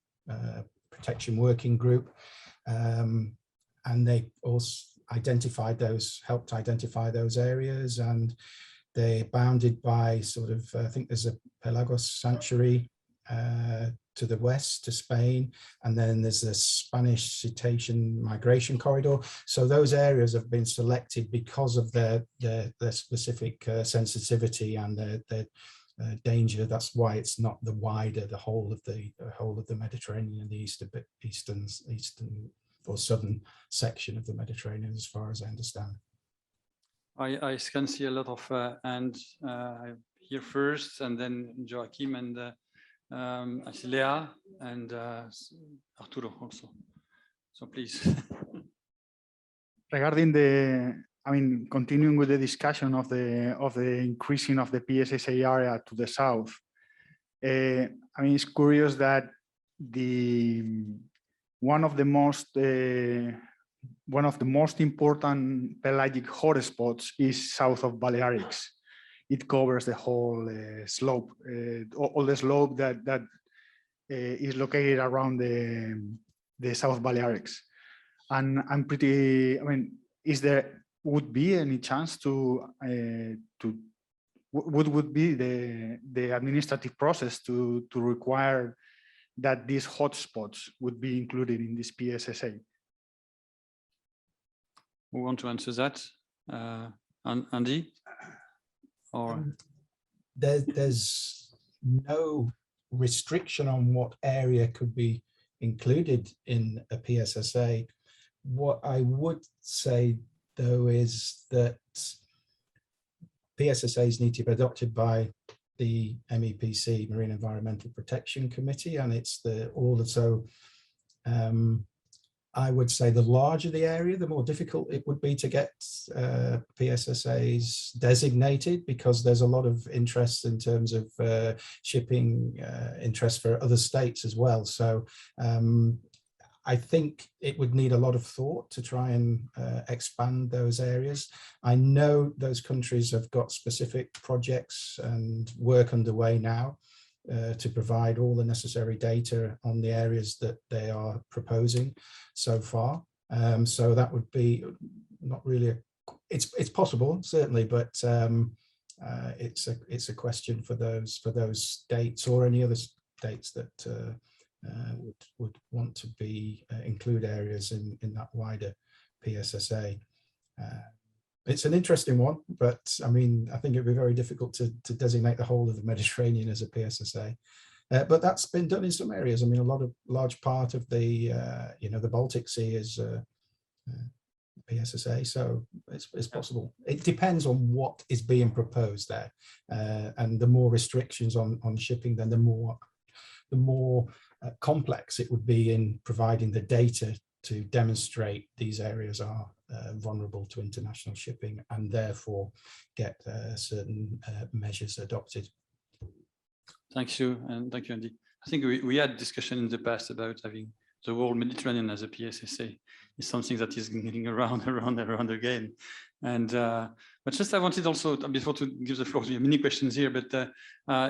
protection working group, and they also helped identify those areas, and they're bounded by sort of, I think there's a Pelagos sanctuary to the west to Spain, and then there's a Spanish cetacean migration corridor. So those areas have been selected because of their specific sensitivity and their danger. That's why it's not the whole of the Mediterranean, the eastern or southern section of the Mediterranean, as far as I understand. I can see a lot of hands here first, and then Joachim, and I see Lea and Arturo also. So please. Regarding continuing with the discussion of the increasing of the PSSA area to the south, it's curious that one of the most important pelagic hotspots is south of Balearics. It covers the whole slope, all the slope that is located around the South Balearics. And I'm pretty, would be any chance would be the administrative process to require that these hotspots would be included in this PSSA? Who want to answer that? Andy? Or there's no restriction on what area could be included in a PSSA. What I would say, though, is that PSSAs need to be adopted by the MEPC, Marine Environmental Protection Committee, and it's I would say the larger the area, the more difficult it would be to get PSSAs designated, because there's a lot of interest in terms of shipping interest for other states as well. So I think it would need a lot of thought to try and expand those areas. I know those countries have got specific projects and work underway now to provide all the necessary data on the areas that they are proposing so far. So that would be not really it's possible, certainly, but it's a question for those states or any other states that would want to include areas in that wider PSSA. It's an interesting one, but I think it'd be very difficult to designate the whole of the Mediterranean as a PSSA. But that's been done in some areas. Large part of the Baltic Sea is PSSA, so it's possible. It depends on what is being proposed there, and the more restrictions on shipping, then the more complex it would be in providing the data to demonstrate these areas are vulnerable to international shipping, and therefore get certain measures adopted. Thank you, and thank you, Andy. I think we had discussion in the past about having the whole Mediterranean as a PSSA. It's something that is getting around again. And but just I wanted also, before to give the floor to you, many questions here, but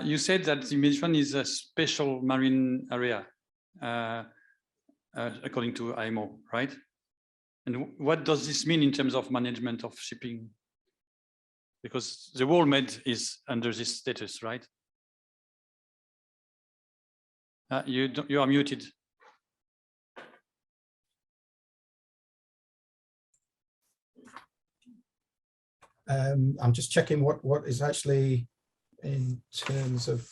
you said that the Mediterranean is a special marine area, according to IMO, right? And what does this mean in terms of management of shipping? Because the whole Med is under this status, right? You are muted. I'm just checking what is actually in terms of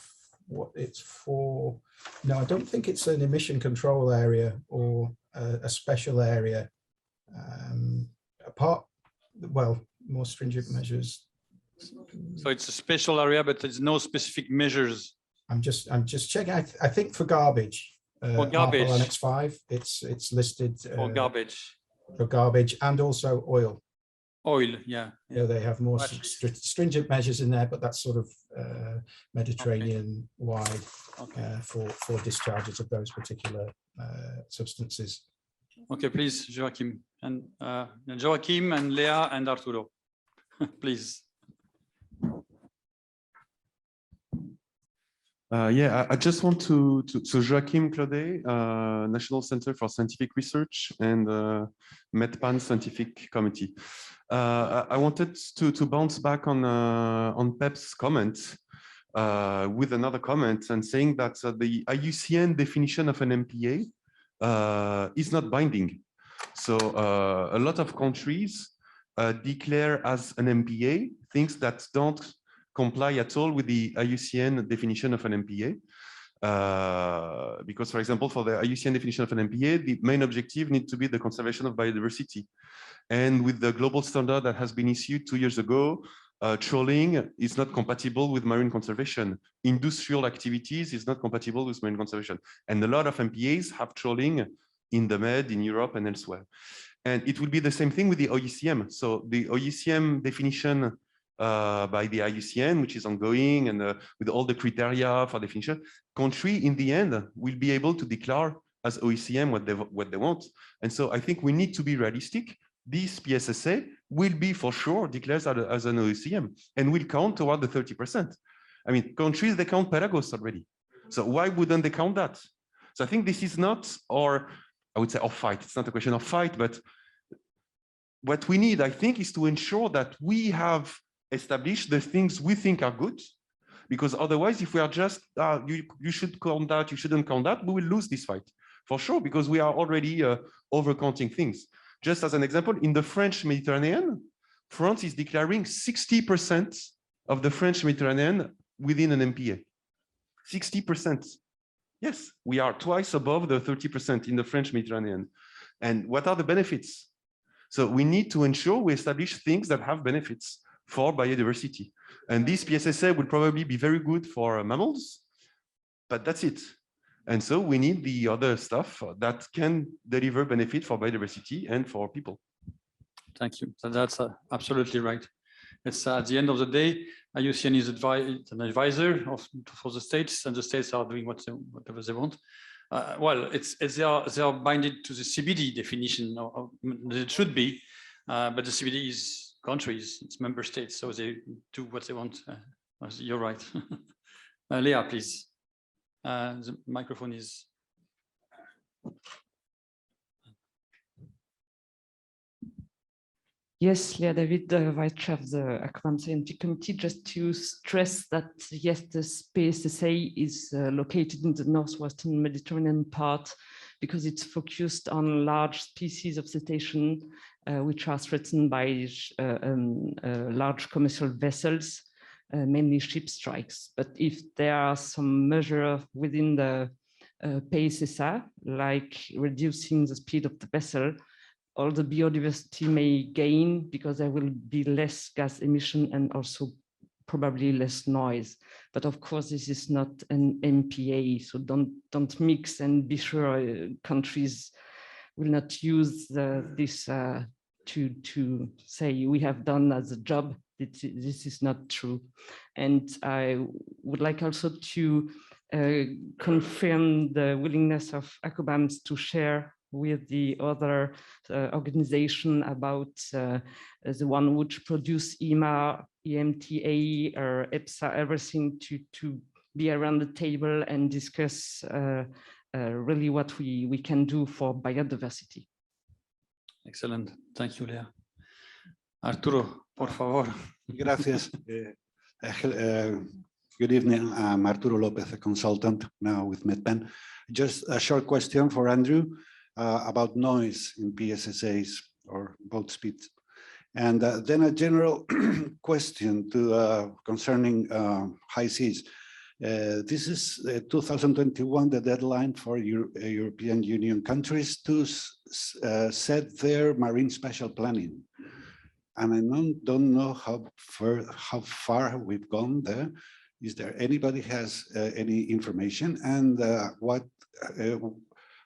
what it's for. No, I don't think it's an emission control area or a special area. Well, more stringent measures. So it's a special area, but there's no specific measures. I'm just checking. I think for garbage. For garbage. Annex 5, it's listed for garbage. For garbage and also oil. Oil, yeah. Yeah, they have more stringent measures in there, but that's sort of Mediterranean-wide for discharges of those particular substances. Okay, please, Joachim and Leah and Arturo, please. Yeah, I just want to so Joachim Claudet, National Center for Scientific Research and MedPan Scientific Committee. I wanted to bounce back on Pep's comment with another comment and saying that the IUCN definition of an MPA is not binding. So a lot of countries declare as an MPA things that don't comply at all with the IUCN definition of an MPA. Because, for example, for the IUCN definition of an MPA, the main objective needs to be the conservation of biodiversity. And with the global standard that has been issued 2 years ago, trawling is not compatible with marine conservation. Industrial activities is not compatible with marine conservation. And a lot of MPAs have trawling in the Med, in Europe, and elsewhere. And it will be the same thing with the OECM. So the OECM definition by the IUCN, which is ongoing, and with all the criteria for definition, country in the end will be able to declare as OECM what they want. And so I think we need to be realistic. This PSSA will be for sure declared as an OECM and will count toward the 30%. I mean, countries, they count Pelagos already. So why wouldn't they count that? So I think this is not our, I would say, our fight. It's not a question of fight, but what we need, I think, is to ensure that we have established the things we think are good, because otherwise, if we are just, you should count that, you shouldn't count that, we will lose this fight for sure, because we are already overcounting things. Just as an example, in the French Mediterranean, France is declaring 60% of the French Mediterranean within an MPA. 60%. Yes, we are twice above the 30% in the French Mediterranean. And what are the benefits? So we need to ensure we establish things that have benefits for biodiversity. And this PSSA will probably be very good for mammals, but that's it. And so we need the other stuff that can deliver benefit for biodiversity and for people. Thank you. So that's absolutely right. It's at the end of the day, IUCN is an advisor for the states, and the states are doing whatever they want. Well, they are binded to the CBD definition. It should be, but the CBD is countries, it's member states, so they do what they want. You're right. Leah, please. The microphone is. Yes, Leah David, Vice Chair of the ACOBAM Scientific Committee, just to stress that, yes, the PSSA is located in the northwestern Mediterranean part because it's focused on large species of cetacean which are threatened by large commercial vessels, mainly ship strikes. But if there are some measure within the PSSA, like reducing the speed of the vessel, all the biodiversity may gain because there will be less gas emission and also probably less noise. But of course, this is not an MPA, so don't mix, and be sure countries will not use this to say we have done as a job. This is not true. And I would like also to confirm the willingness of ACOBAMs to share with the other organization about the one which produce EMA, EMTA, or EPSA, everything to be around the table and discuss really what we can do for biodiversity. Excellent. Thank you, Leah. Arturo, por favor. Gracias. Good evening. I'm Arturo Lopez, a consultant now with MedPen. Just a short question for Andrew about noise in PSSAs or boat speeds. And then a general question to concerning high seas. This is 2021, the deadline for European Union countries to set their marine spatial planning. And I don't know how far we've gone there. Is there anybody has any information? And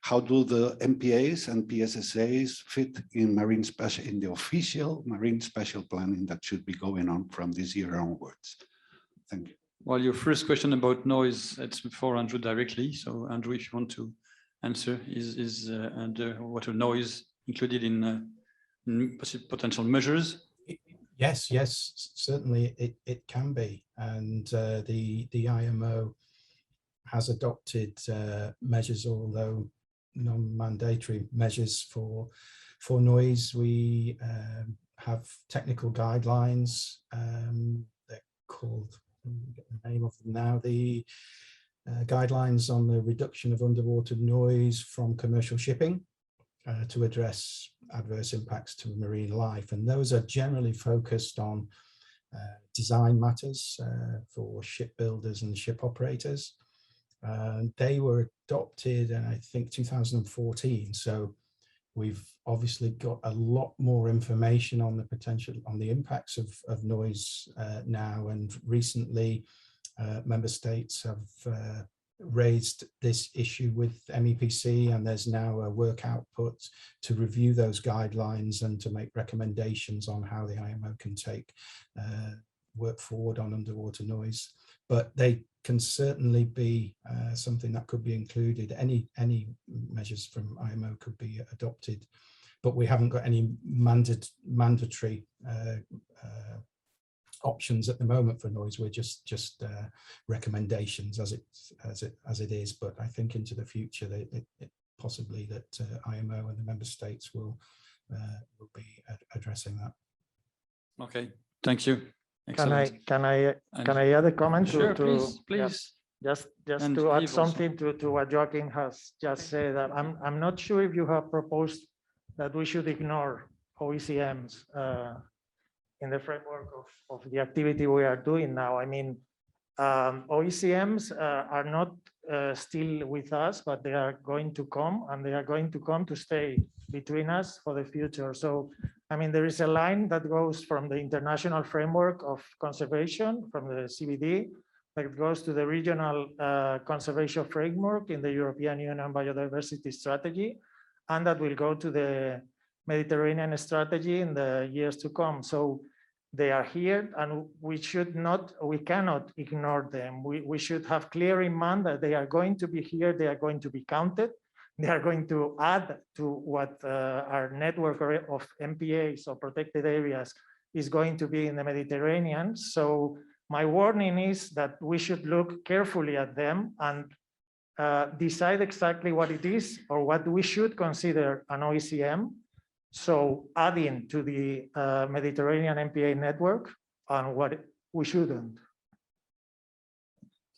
how do the MPAs and PSSAs fit in the official marine spatial planning that should be going on from this year onwards? Thank you. Well, your first question about noise, it's for Andrew directly. So Andrew, if you want to answer, is what a noise included in potential measures? Yes, certainly it can be. And the IMO has adopted measures, although non-mandatory measures for noise. We have technical guidelines. They're called, get the name of them now, the guidelines on the reduction of underwater noise from commercial shipping to address adverse impacts to marine life. And those are generally focused on design matters for shipbuilders and ship operators. They were adopted in, I think, 2014. So we've obviously got a lot more information on the potential, on the impacts of noise now. And recently, member states have raised this issue with MEPC, and there's now a work output to review those guidelines and to make recommendations on how the IMO can take work forward on underwater noise. But they can certainly be something that could be included. Any measures from IMO could be adopted, but we haven't got any mandatory options at the moment for noise. We're just recommendations as it is. But I think into the future, possibly that IMO and the member states will be addressing that. Okay, thank you. Excellent. Can I add a comment? Sure, please. Just to add something to what Joaquin has just said. I'm not sure if you have proposed that we should ignore OECMs in the framework of the activity we are doing now. I mean, OECMs are not still with us, but they are going to come, and they are going to come to stay between us for the future. So, I mean, there is a line that goes from the international framework of conservation, from the CBD, that goes to the regional conservation framework in the European Union Biodiversity Strategy, and that will go to the Mediterranean strategy in the years to come. So they are here, and we cannot ignore them. We should have clear in mind that they are going to be here, they are going to be counted, they are going to add to what our network of MPAs or protected areas is going to be in the Mediterranean. So my warning is that we should look carefully at them and decide exactly what it is or what we should consider an OECM. So adding to the Mediterranean MPA network and what we shouldn't.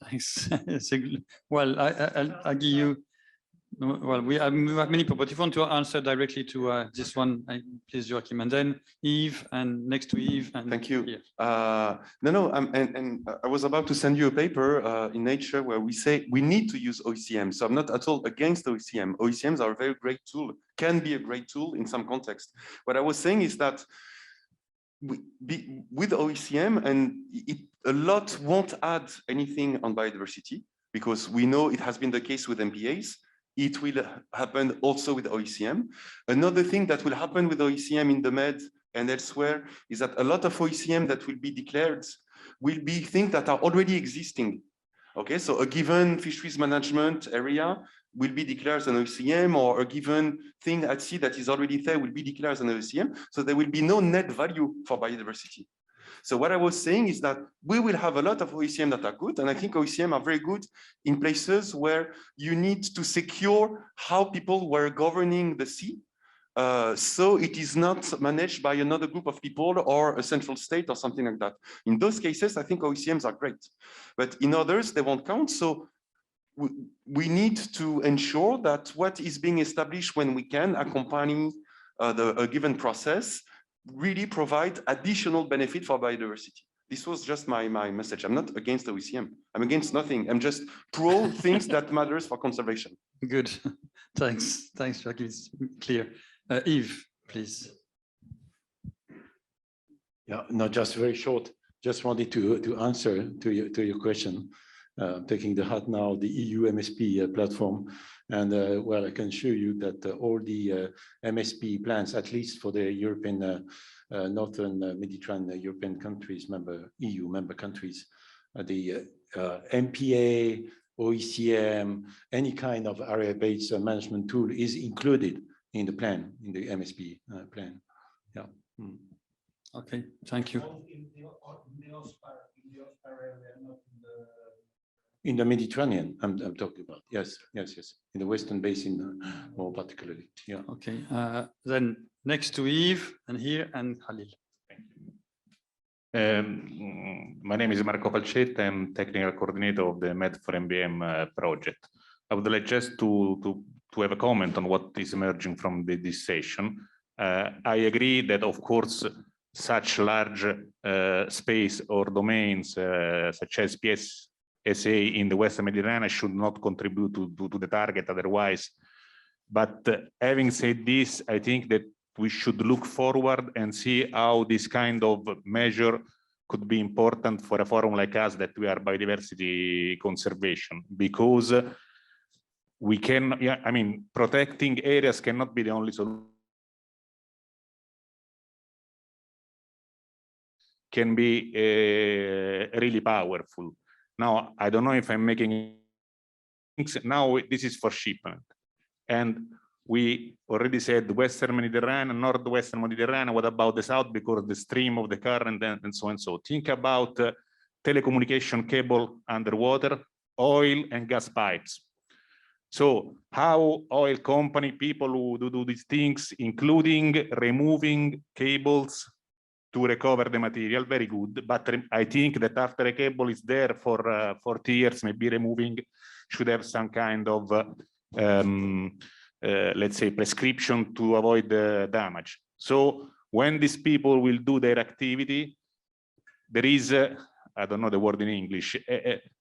Thanks. Well, I'll give you. Well, we have many people, but if you want to answer directly to this one, please, Joachim, and then Yves, and next to Yves. And thank you. No, and I was about to send you a paper in Nature where we say we need to use OECM. So I'm not at all against OECM. OECMs are a very great tool, can be a great tool in some context. What I was saying is that with OECM, and a lot won't add anything on biodiversity, because we know it has been the case with MPAs. It will happen also with OECM. Another thing that will happen with OECM in the Med and elsewhere is that a lot of OECM that will be declared will be things that are already existing. Okay, so a given fisheries management area will be declared as an OECM, or a given thing at sea that is already there will be declared as an OECM. So there will be no net value for biodiversity. So what I was saying is that we will have a lot of OECM that are good, and I think OECM are very good in places where you need to secure how people were governing the sea. So it is not managed by another group of people or a central state or something like that. In those cases, I think OECMs are great, but in others, they won't count. So we need to ensure that what is being established when we can accompany a given process really provide additional benefit for biodiversity. This was just my message. I'm not against OECM. I'm against nothing. I'm just pro things that matters for conservation. Good. Thanks, Jacques. It's clear. Yves, please. Yeah, no, just very short. Just wanted to answer to your question. Taking the hat now, the EU MSP platform. And well, I can assure you that all the MSP plans, at least for the European, Northern Mediterranean European countries, EU member countries, the MPA, OECM, any kind of area-based management tool is included in the plan, in the MSP plan. Yeah. Mm. Okay, thank you. In the Mediterranean, I'm talking about. Yes. In the Western Basin, more particularly. Yeah. Okay. Then next to Yves, and here, and Khalil. My name is Marco Falcetti. I'm technical coordinator of the Med for MBM project. I would like just to have a comment on what is emerging from this session. I agree that, of course, such large space or domains such as PSSA in the Western Mediterranean should not contribute to the target otherwise. But having said this, I think that we should look forward and see how this kind of measure could be important for a forum like us that we are biodiversity conservation, because we can, yeah, I mean, protecting areas cannot be the only solution. Can be really powerful. Now, I don't know if I'm making things. Now, this is for shipment. And we already said Western Mediterranean, Northwestern Mediterranean. What about the South? Because the stream of the current and so and so. Think about telecommunication cable underwater, oil and gas pipes. So how oil company, people who do these things, including removing cables to recover the material, very good. But I think that after a cable is there for 40 years, maybe removing should have some kind of, let's say, prescription to avoid the damage. So when these people will do their activity, there is, I don't know the word in English,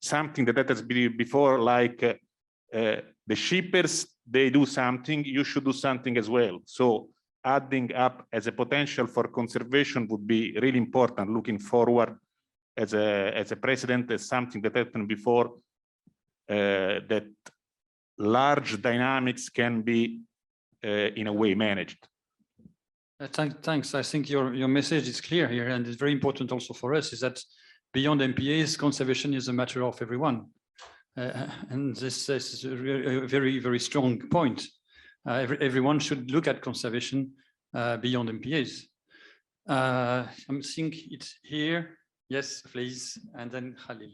something that has been before, like the shippers, they do something, you should do something as well. So adding up as a potential for conservation would be really important, looking forward as a precedent, as something that happened before, that large dynamics can be in a way managed. Thanks. I think your message is clear here, and it's very important also for us, is that beyond MPAs, conservation is a matter of everyone. And this is a very, very strong point. Everyone should look at conservation beyond MPAs. I think it's here. Yes, please. And then Khalil.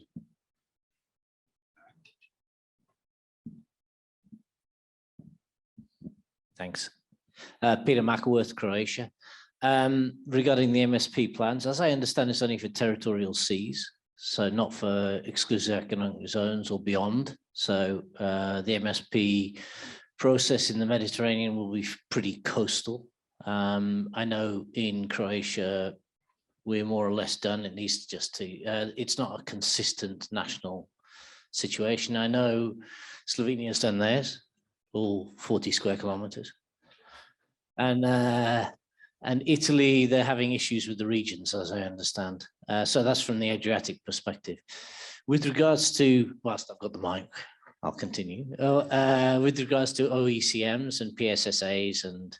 Thanks. Peter Mackleworth, Croatia. Regarding the MSP plans, as I understand, it's only for territorial seas, so not for exclusive economic zones or beyond. So the MSP process in the Mediterranean will be pretty coastal. I know in Croatia, we're more or less done. It needs just to, it's not a consistent national situation. I know Slovenia's done theirs, all 40 square kilometers. And Italy, they're having issues with the regions, as I understand. So that's from the Adriatic perspective. With regards to, whilst I've got the mic, I'll continue. With regards to OECMs and PSSAs, and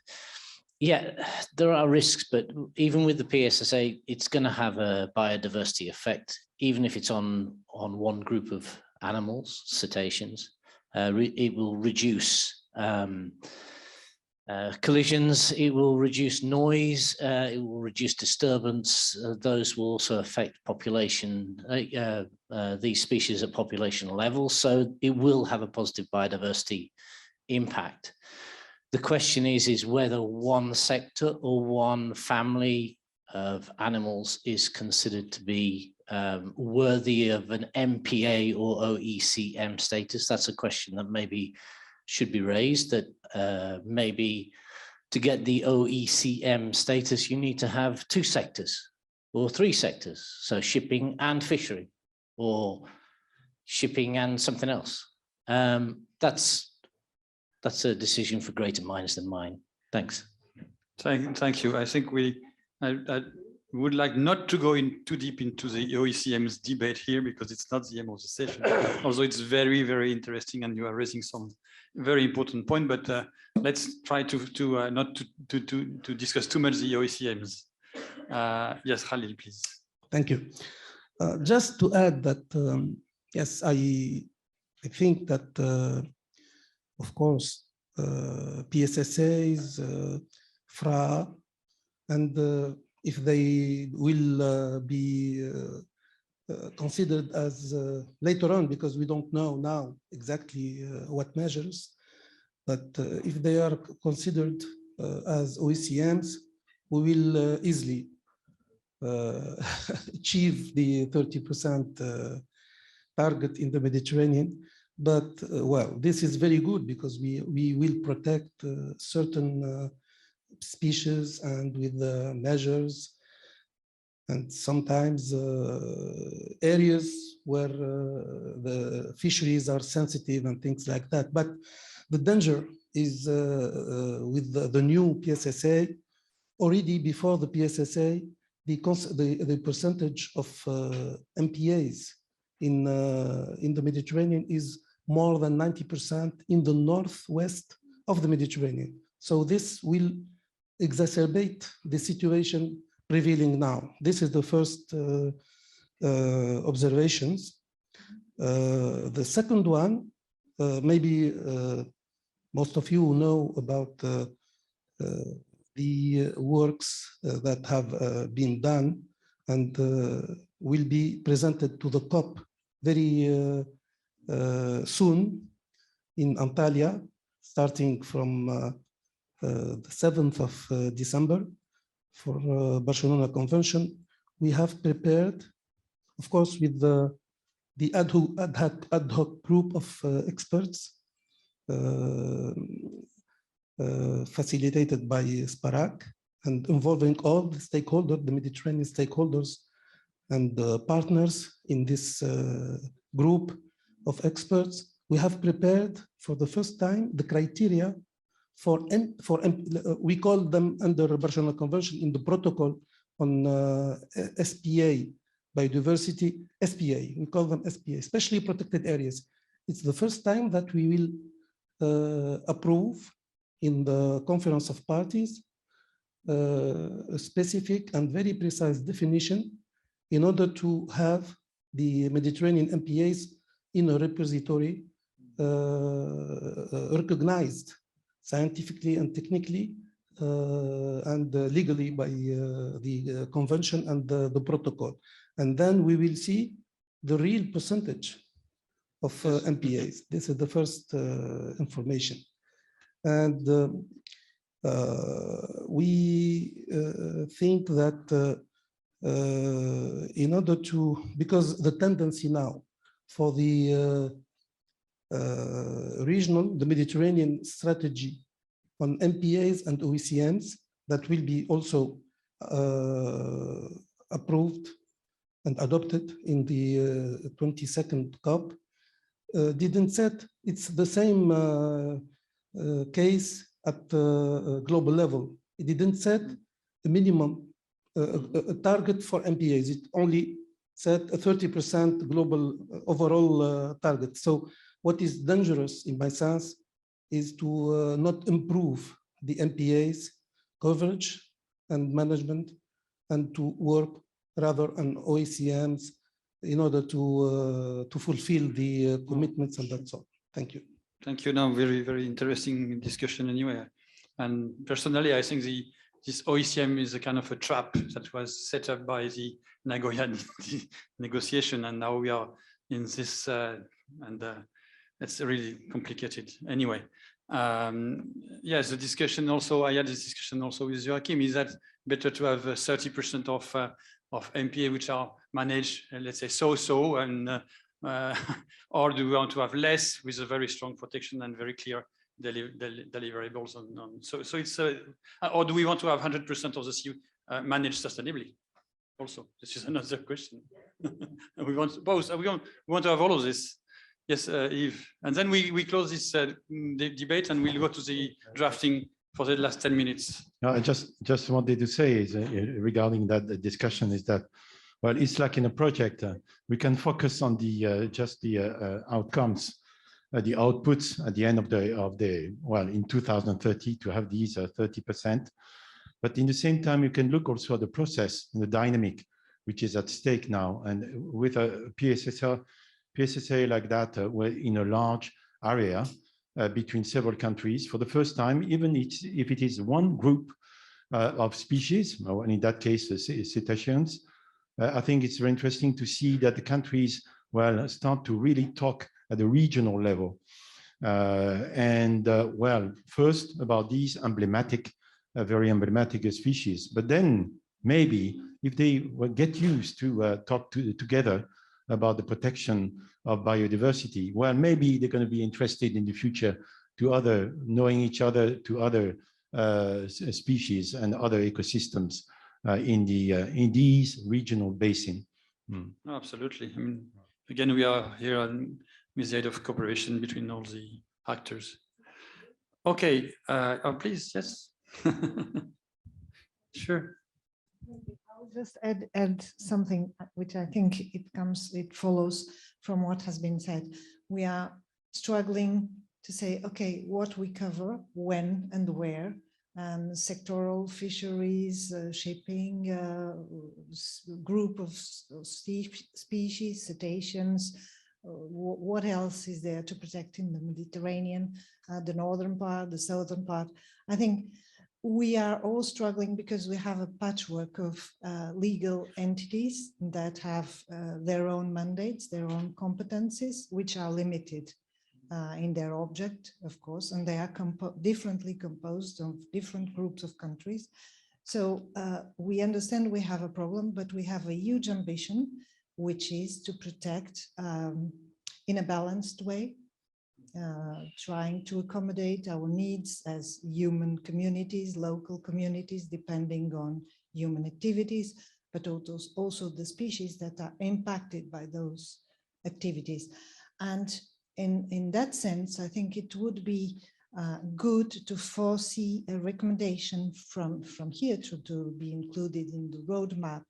yeah, there are risks, but even with the PSSA, it's going to have a biodiversity effect, even if it's on one group of animals, cetaceans. It will reduce collisions, it will reduce noise, it will reduce disturbance. Those will also affect population, these species at population level. So it will have a positive biodiversity impact. The question is whether one sector or one family of animals is considered to be worthy of an MPA or OECM status. That's a question that maybe should be raised, that maybe to get the OECM status, you need to have two sectors. or 3 sectors, so shipping and fishery, or shipping and something else. That's a decision for greater minds than mine. Thanks. Thank you. I think I would like not to go in too deep into the OECM's debate here, because it's not the aim of the session, although it's very, very interesting and you are raising some very important point, but let's try to not to discuss too much the OECMs. Yes, Khalil, please. Thank you. Just to add that, yes, I think that, of course, PSSAs, FRA, and if they will be considered as later on, because we don't know now exactly what measures, but if they are considered as OECMs, we will easily achieve the 30% target in the Mediterranean. But well, this is very good because we will protect certain species and with measures, and sometimes areas where the fisheries are sensitive and things like that. But the danger is with the new PSSA. Already before the PSSA, the percentage of MPAs in the Mediterranean is more than 90% in the northwest of the Mediterranean. So this will exacerbate the situation prevailing now. This is the first observations. The second one, maybe most of you know about the works that have been done and will be presented to the COP very soon in Antalya, starting from the 7th of December for Birchenhough Convention. We have prepared, of course, with the ad hoc group of experts facilitated by SPARAC and involving all the stakeholders, the Mediterranean stakeholders and partners in this group of experts. We have prepared for the first time the criteria we call them under Birchenhough Convention in the protocol on SPA, biodiversity, SPA, we call them SPA, especially protected areas. It's the first time that we will approve in the Conference of Parties a specific and very precise definition in order to have the Mediterranean MPAs in a repository recognized scientifically and technically and legally by the convention and the protocol. And then we will see the real percentage of MPAs. This is the first information. And we think that in order to, because the tendency now for the regional, the Mediterranean strategy on MPAs and OECMs that will be also approved and adopted in the 22nd COP didn't set, it's the same case at the global level. It didn't set a minimum a target for MPAs. It only set a 30% global overall target. So what is dangerous in my sense is to not improve the MPAs coverage and management and to work rather on OECMs in order to fulfill the commitments, and that's all. Thank you. Thank you. Now, very, very interesting discussion anyway. And personally, I think this OECM is a kind of a trap that was set up by the Nagoya negotiation, and now we are in this, it's really complicated. Anyway, yes, the discussion also, I had this discussion also with Joachim, is that better to have 30% of MPA which are managed, let's say so-so, and or do we want to have less with a very strong protection and very clear deliverables on so it's or do we want to have 100% of the sea managed sustainably? also. This is another question. We want both. We want to have all of this. Yes, Yves. And then we close this debate and we'll go to the drafting for the last 10 minutes. No, I just wanted to say is, regarding that discussion is that, well, it's like in a project, we can focus on the just the outcomes, the outputs at the end of the well, in 2030 to have these 30%. But in the same time, you can look also at the process and the dynamic, which is at stake now. And with a PSSA like that, we're in a large area between several countries for the first time, even if it is one group of species, or in that case, cetaceans, I think it's very interesting to see that the countries, well, start to really talk at the regional level. Well, first about these emblematic, very emblematic species, but then maybe if they will get used to talk together about the protection of biodiversity, well, maybe they're going to be interested in the future to knowing each other, to other species and other ecosystems in these regional basin. Mm. Oh, absolutely. I mean, again, we are here with the aid of cooperation between all the actors. Okay, please, yes. Sure. I'll just add something which I think it follows from what has been said. We are struggling to say, okay, what we cover, when and where, sectoral fisheries, shipping, group of species, cetaceans, what else is there to protect in the Mediterranean, the northern part, the southern part. I think we are all struggling because we have a patchwork of legal entities that have their own mandates, their own competencies, which are limited in their object, of course, and they are differently composed of different groups of countries. So we understand we have a problem, but we have a huge ambition, which is to protect in a balanced way, trying to accommodate our needs as human communities, local communities, depending on human activities, but also the species that are impacted by those activities. And in that sense, I think it would be good to foresee a recommendation from here to be included in the roadmap.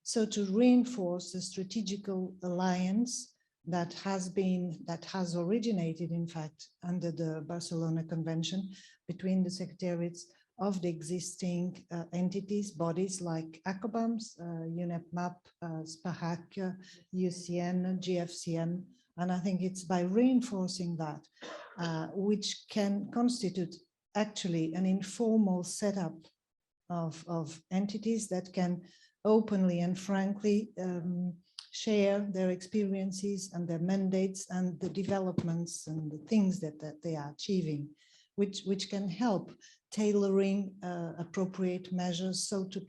So to reinforce the strategical alliance that has originated, in fact, under the Barcelona Convention between the secretariats of the existing entities, bodies like ACOBAMS, UNEP-MAP, SPAHAC, IUCN, GFCN. And I think it's by reinforcing that, which can constitute actually an informal setup of entities that can openly and frankly share their experiences and their mandates and the developments and the things that they are achieving, which can help tailoring appropriate measures. So to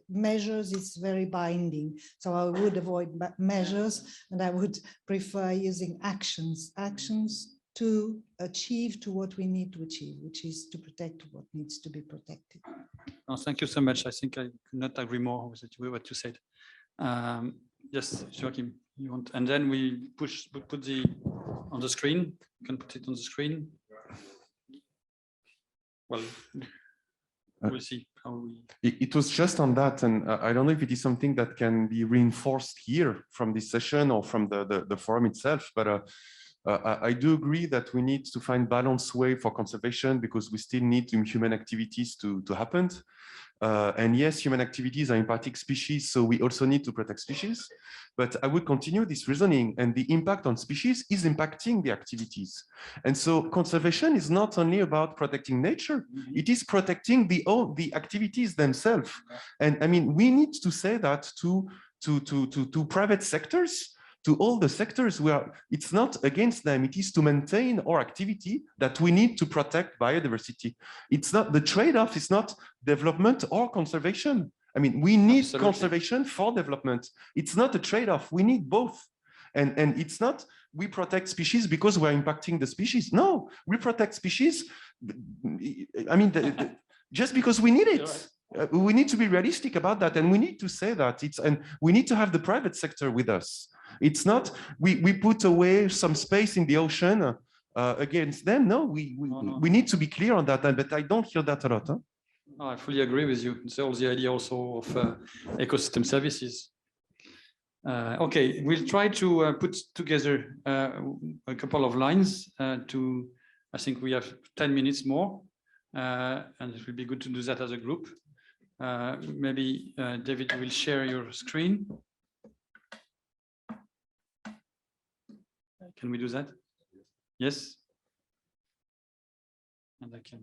measures is very binding. So I would avoid measures and I would prefer using actions to achieve to what we need to achieve, which is to protect what needs to be protected. Oh, thank you so much. I think I could not agree more with what you said. Yes, Joachim, you want, and then we put the on the screen. You can put it on the screen. Well, we'll see how we. It was just on that, and I don't know if it is something that can be reinforced here from this session or from the forum itself, but I do agree that we need to find balanced way for conservation because we still need human activities to happen. And yes, human activities are impacting species, so we also need to protect species. But I would continue this reasoning, and the impact on species is impacting the activities. And so conservation is not only about protecting nature, it is protecting the activities themselves. And I mean, we need to say that to private sectors, to all the sectors where it's not against them, it is to maintain our activity that we need to protect biodiversity. It's not, the trade-off is not development or conservation. I mean, we need conservation for development. It's not a trade-off, we need both. And it's not, we protect species because we're impacting the species. No, we protect species, I mean, just because we need it. We need to be realistic about that, and we need to say that and we need to have the private sector with us. It's not we put away some space in the ocean against them. No, we need to be clear on that, but I don't hear that a lot. Huh? I fully agree with you. It's all the idea also of ecosystem services. Okay, we'll try to put together a couple of lines I think we have 10 minutes more, and it will be good to do that as a group. Maybe David will share your screen. Can we do that? Yes. And I can.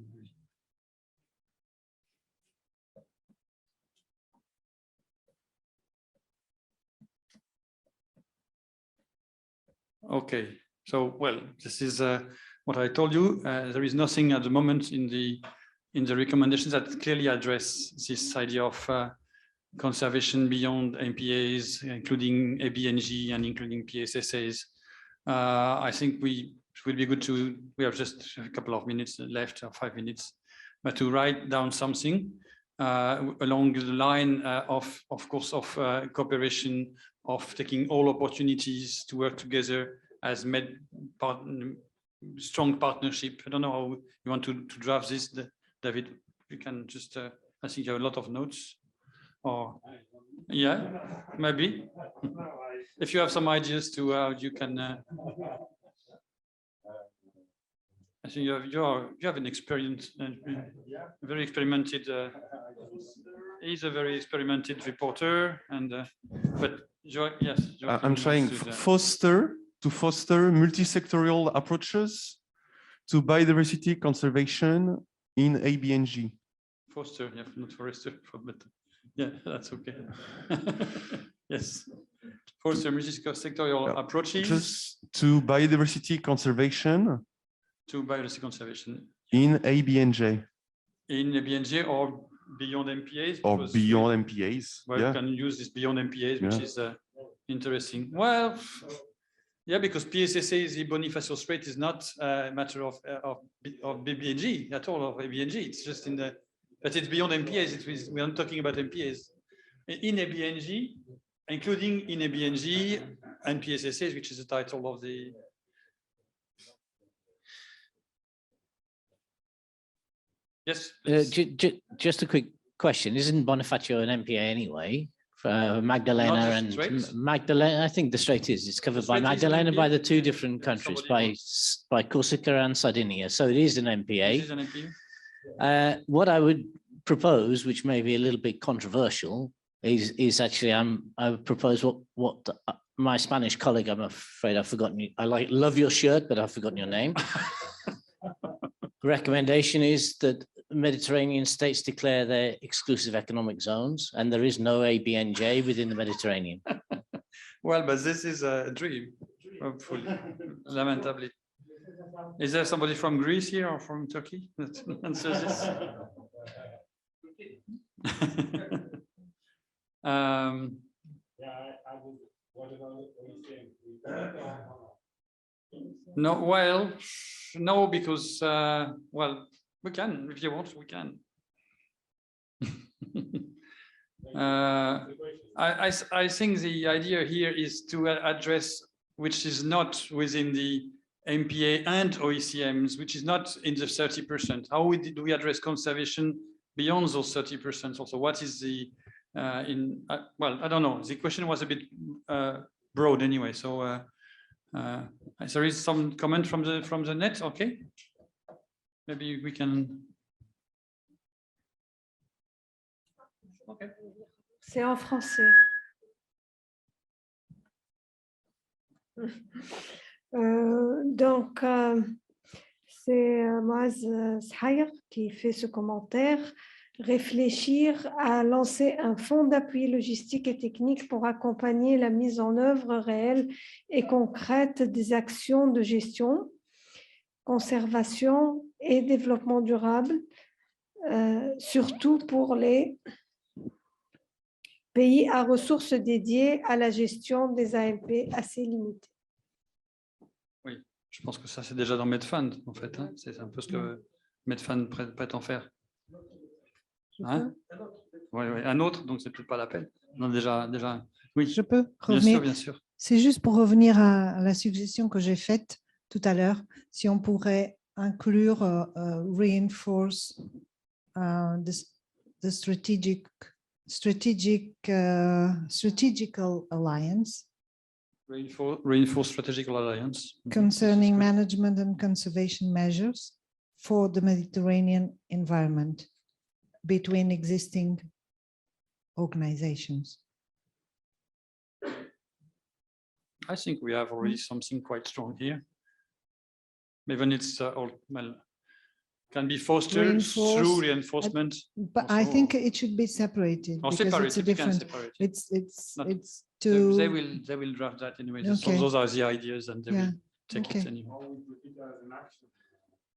Okay. So, well, this is what I told you. There is nothing at the moment in the recommendations that clearly address this idea of conservation beyond MPAs, including ABNJ and including PSSAs. I think it will be good we have just a couple of minutes left, or 5 minutes, but to write down something along the line of course, of cooperation, of taking all opportunities to work together as strong partnership. I don't know how you want to draft this, David. You can just, I think you have a lot of notes. Or, yeah, maybe. If you have some ideas to how you can. I think you have an experience, very experimented. He's a very experimented reporter, and but yes. I'm trying to foster multi-sectorial approaches to biodiversity conservation in ABNJ. Foster, yeah, not forester, but yeah, that's okay. Yes, foster multi-sectorial approaches to biodiversity conservation. To biodiversity conservation in ABNJ. In ABNJ or beyond MPAs. Or beyond MPAs. Well, yeah. You can use this beyond MPAs, which is interesting. Well, yeah, because PSSAs, the bonifacial rate is not a matter of BBNJ at all, of ABNJ. It's just in the, but it's beyond MPAs. We are not talking about MPAs. In ABNJ, including in ABNJ and PSSAs, which is the title of the. Yes. Just a quick question. Isn't Bonifacio an MPA anyway? Magdalena and Magdalena. I think the Strait is. It's covered by Magdalena by the two different countries, by Corsica and Sardinia. So it is an MPA. It is an MPA. What I would propose, which may be a little bit controversial, is actually I would propose what my Spanish colleague. I'm afraid I've forgotten you. Love your shirt, but I've forgotten your name. Recommendation is that Mediterranean states declare their exclusive economic zones, and there is no ABNJ within the Mediterranean. Well, but this is a dream, hopefully, lamentably. Is there somebody from Greece here or from Turkey that answers this? No, well, no, because well, we can, if you want, we can. I think the idea here is to address which is not within the MPA and OECMs, which is not in the 30%. How do we address conservation beyond those 30% also? What is the well, I don't know. The question was a bit broad anyway, so there is some comment from the net. Okay, maybe we can. Okay. C'est en français. Donc, c'est Moaz Sahir qui fait ce commentaire. Réfléchir à lancer un fonds d'appui logistique et technique pour accompagner la mise en œuvre réelle et concrète des actions de gestion, conservation et développement durable, surtout pour les pays à ressources dédiées à la gestion des AMP assez limitées. Oui, je pense que ça c'est déjà dans MedFund en fait, hein. C'est un peu ce que MedFund prétend faire. Hein? Oui, un autre, donc c'est peut-être pas la peine. Non, déjà, oui. Je peux revenir? Bien sûr. C'est juste pour revenir à la suggestion que j'ai faite tout à l'heure, si on pourrait inclure reinforce the strategical alliance. Reinforce strategical alliance. Concerning management and conservation measures for the Mediterranean environment between existing organizations. I think we have already something quite strong here. Even it's can be fostered through reinforcement. But I think it should be separated because it's a different. It's too. They will draft that anyway. Okay. So those are the ideas, and they will take it anyway.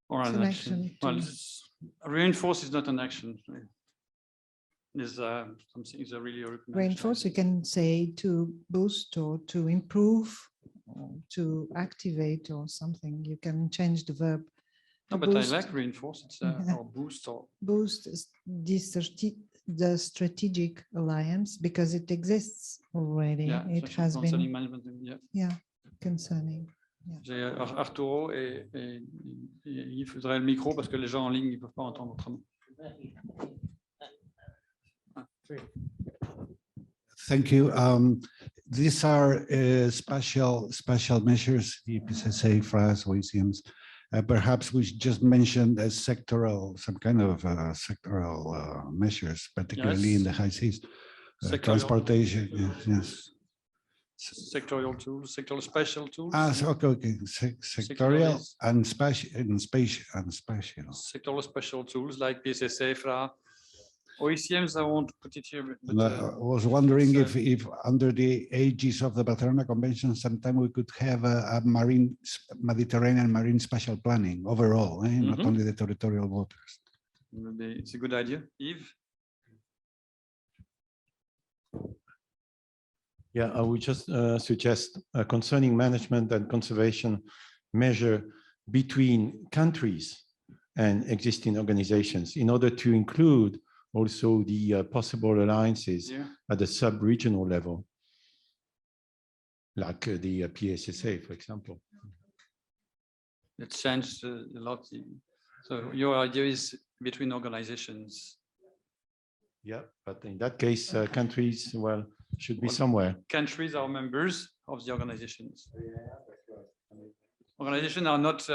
Or an action. Well, reinforce is not an action. Is something is a really reinforce. You can say to boost or to improve, or to activate or something. You can change the verb. No, but boost. I like reinforce. It's or boost or boost the strategic alliance because it exists already. Yeah, it has been management. Concerning. J'ai Arturo et il faudrait le micro parce que les gens en ligne ne peuvent pas entendre autrement. Thank you. These are special measures, the PSSA, FRAS, OECMs. Perhaps we should just mention as sectoral, some kind of sectoral measures, particularly in the high seas. Transportation, yes. Sectorial tools, sectoral special tools. Okay. Sectorial and spatial. Sectoral special tools like PSSA, FRA. OECMs, I won't put it here. But, I was wondering if under the aegis of the Barcelona Convention, sometime we could have a Mediterranean marine spatial planning overall, not only the territorial waters. It's a good idea. Yves? Yeah, I would just suggest concerning management and conservation measure between countries and existing organizations in order to include also the possible alliances at the sub-regional level, like the PSSA, for example. It changed a lot. So your idea is between organizations. Yeah, but in that case, countries, well, should be somewhere. Countries are members of the organizations. Organizations are not.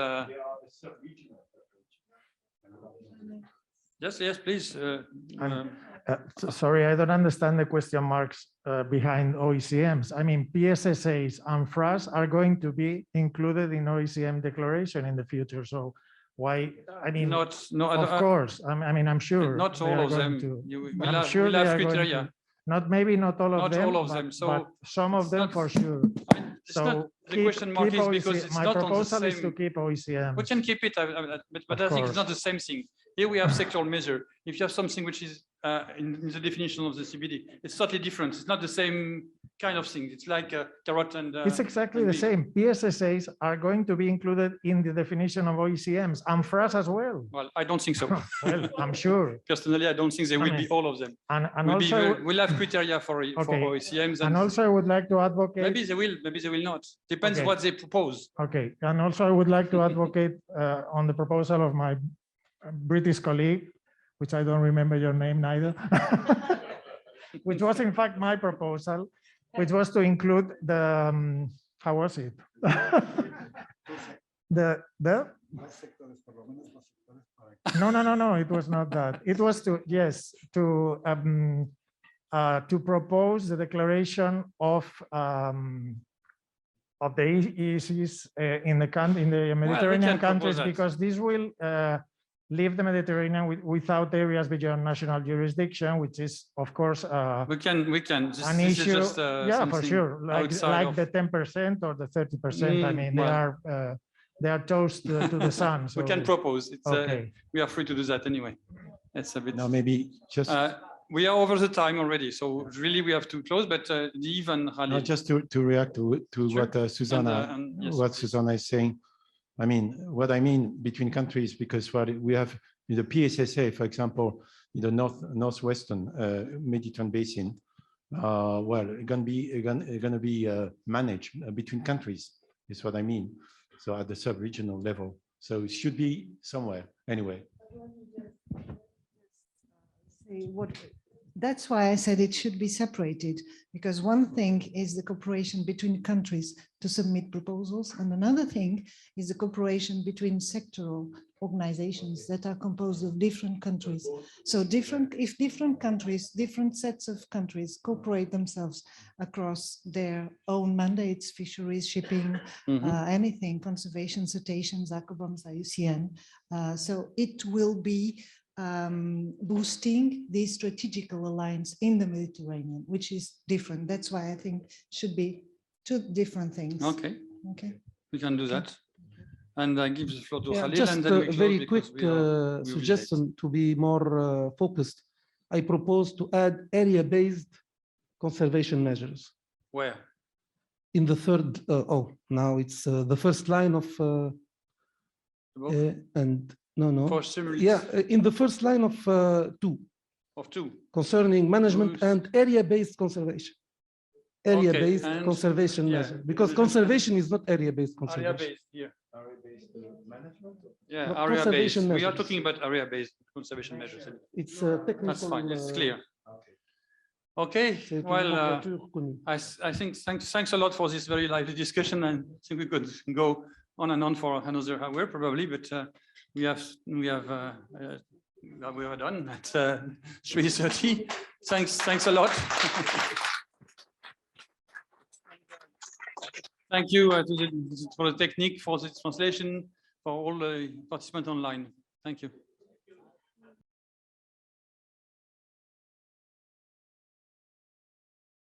Yes, please. Sorry, I don't understand the question marks behind OECMs. I mean, PSSAs and FRAs are going to be included in OECM declaration in the future. So why? I mean, of course. I mean, I'm sure. Not all of them. I'm sure they are criteria. Maybe not all of them. Not all of them. So but some of them for sure. So the question mark is because it's not on the same. My proposal is to keep OECM. We can keep it, but I think it's not the same thing. Here we have sectoral measure. If you have something which is in the definition of the CBD, it's totally different. It's not the same kind of thing. It's like carrot and. It's exactly the same. PSSAs are going to be included in the definition of OECMs and FRAs as well. Well, I don't think so. Well, I'm sure. Personally, I don't think they will be all of them. And also, we'll have criteria for OECMs. And also, I would like to advocate. Maybe they will not. Depends what they propose. Okay. And also, I would like to advocate on the proposal of my British colleague, which I don't remember your name neither, which was in fact my proposal, which was to include the, how was it? No, it was not that. It was to, yes, to propose the declaration of the EECs in the Mediterranean countries, because this will leave the Mediterranean without areas beyond national jurisdiction, which is, of course, we can. An issue. Yeah, for sure. Like the 10% or the 30%. I mean, they are toast to the sun. So we can propose. It's we are free to do that anyway. It's a bit. No, maybe just. We are over the time already, so really we have to close. But even no, just to react to what Susanna Susanna is saying. I mean, what I mean between countries, because what we have in the PSSA, for example, in the northwestern Mediterranean basin, well, going to be managed between countries, is what I mean. So at the sub-regional level. So it should be somewhere anyway. That's why I said it should be separated, because one thing is the cooperation between countries to submit proposals, and another thing is the cooperation between sectoral organizations that are composed of different countries. So if different countries, different sets of countries cooperate themselves across their own mandates, fisheries, shipping, anything, conservation, cetaceans, aquabombs, IUCN, so it will be boosting the strategical alliance in the Mediterranean, which is different. That's why I think should be two different things. Okay. Okay. We can do that. And I give the floor to Khalil. Just and then we a very quick we suggestion to be more focused. I propose to add area-based conservation measures. Where? In the third, now it's the first line of, and no. For in the first line of two. Of two. Concerning management and area-based conservation. Area-based conservation measure, because conservation is not area-based conservation. Area-based here. Area-based management? Yeah, No, area-based. We are measures. talking about area-based conservation measures. It's technical. That's fine. It's clear. Okay. Well, I think thanks a lot for this very lively discussion, and I think we could go on and on for another hour probably, but we are done at 3:30. Thanks a lot. Thank you for the technique, for the translation, for all the participants online. Thank you.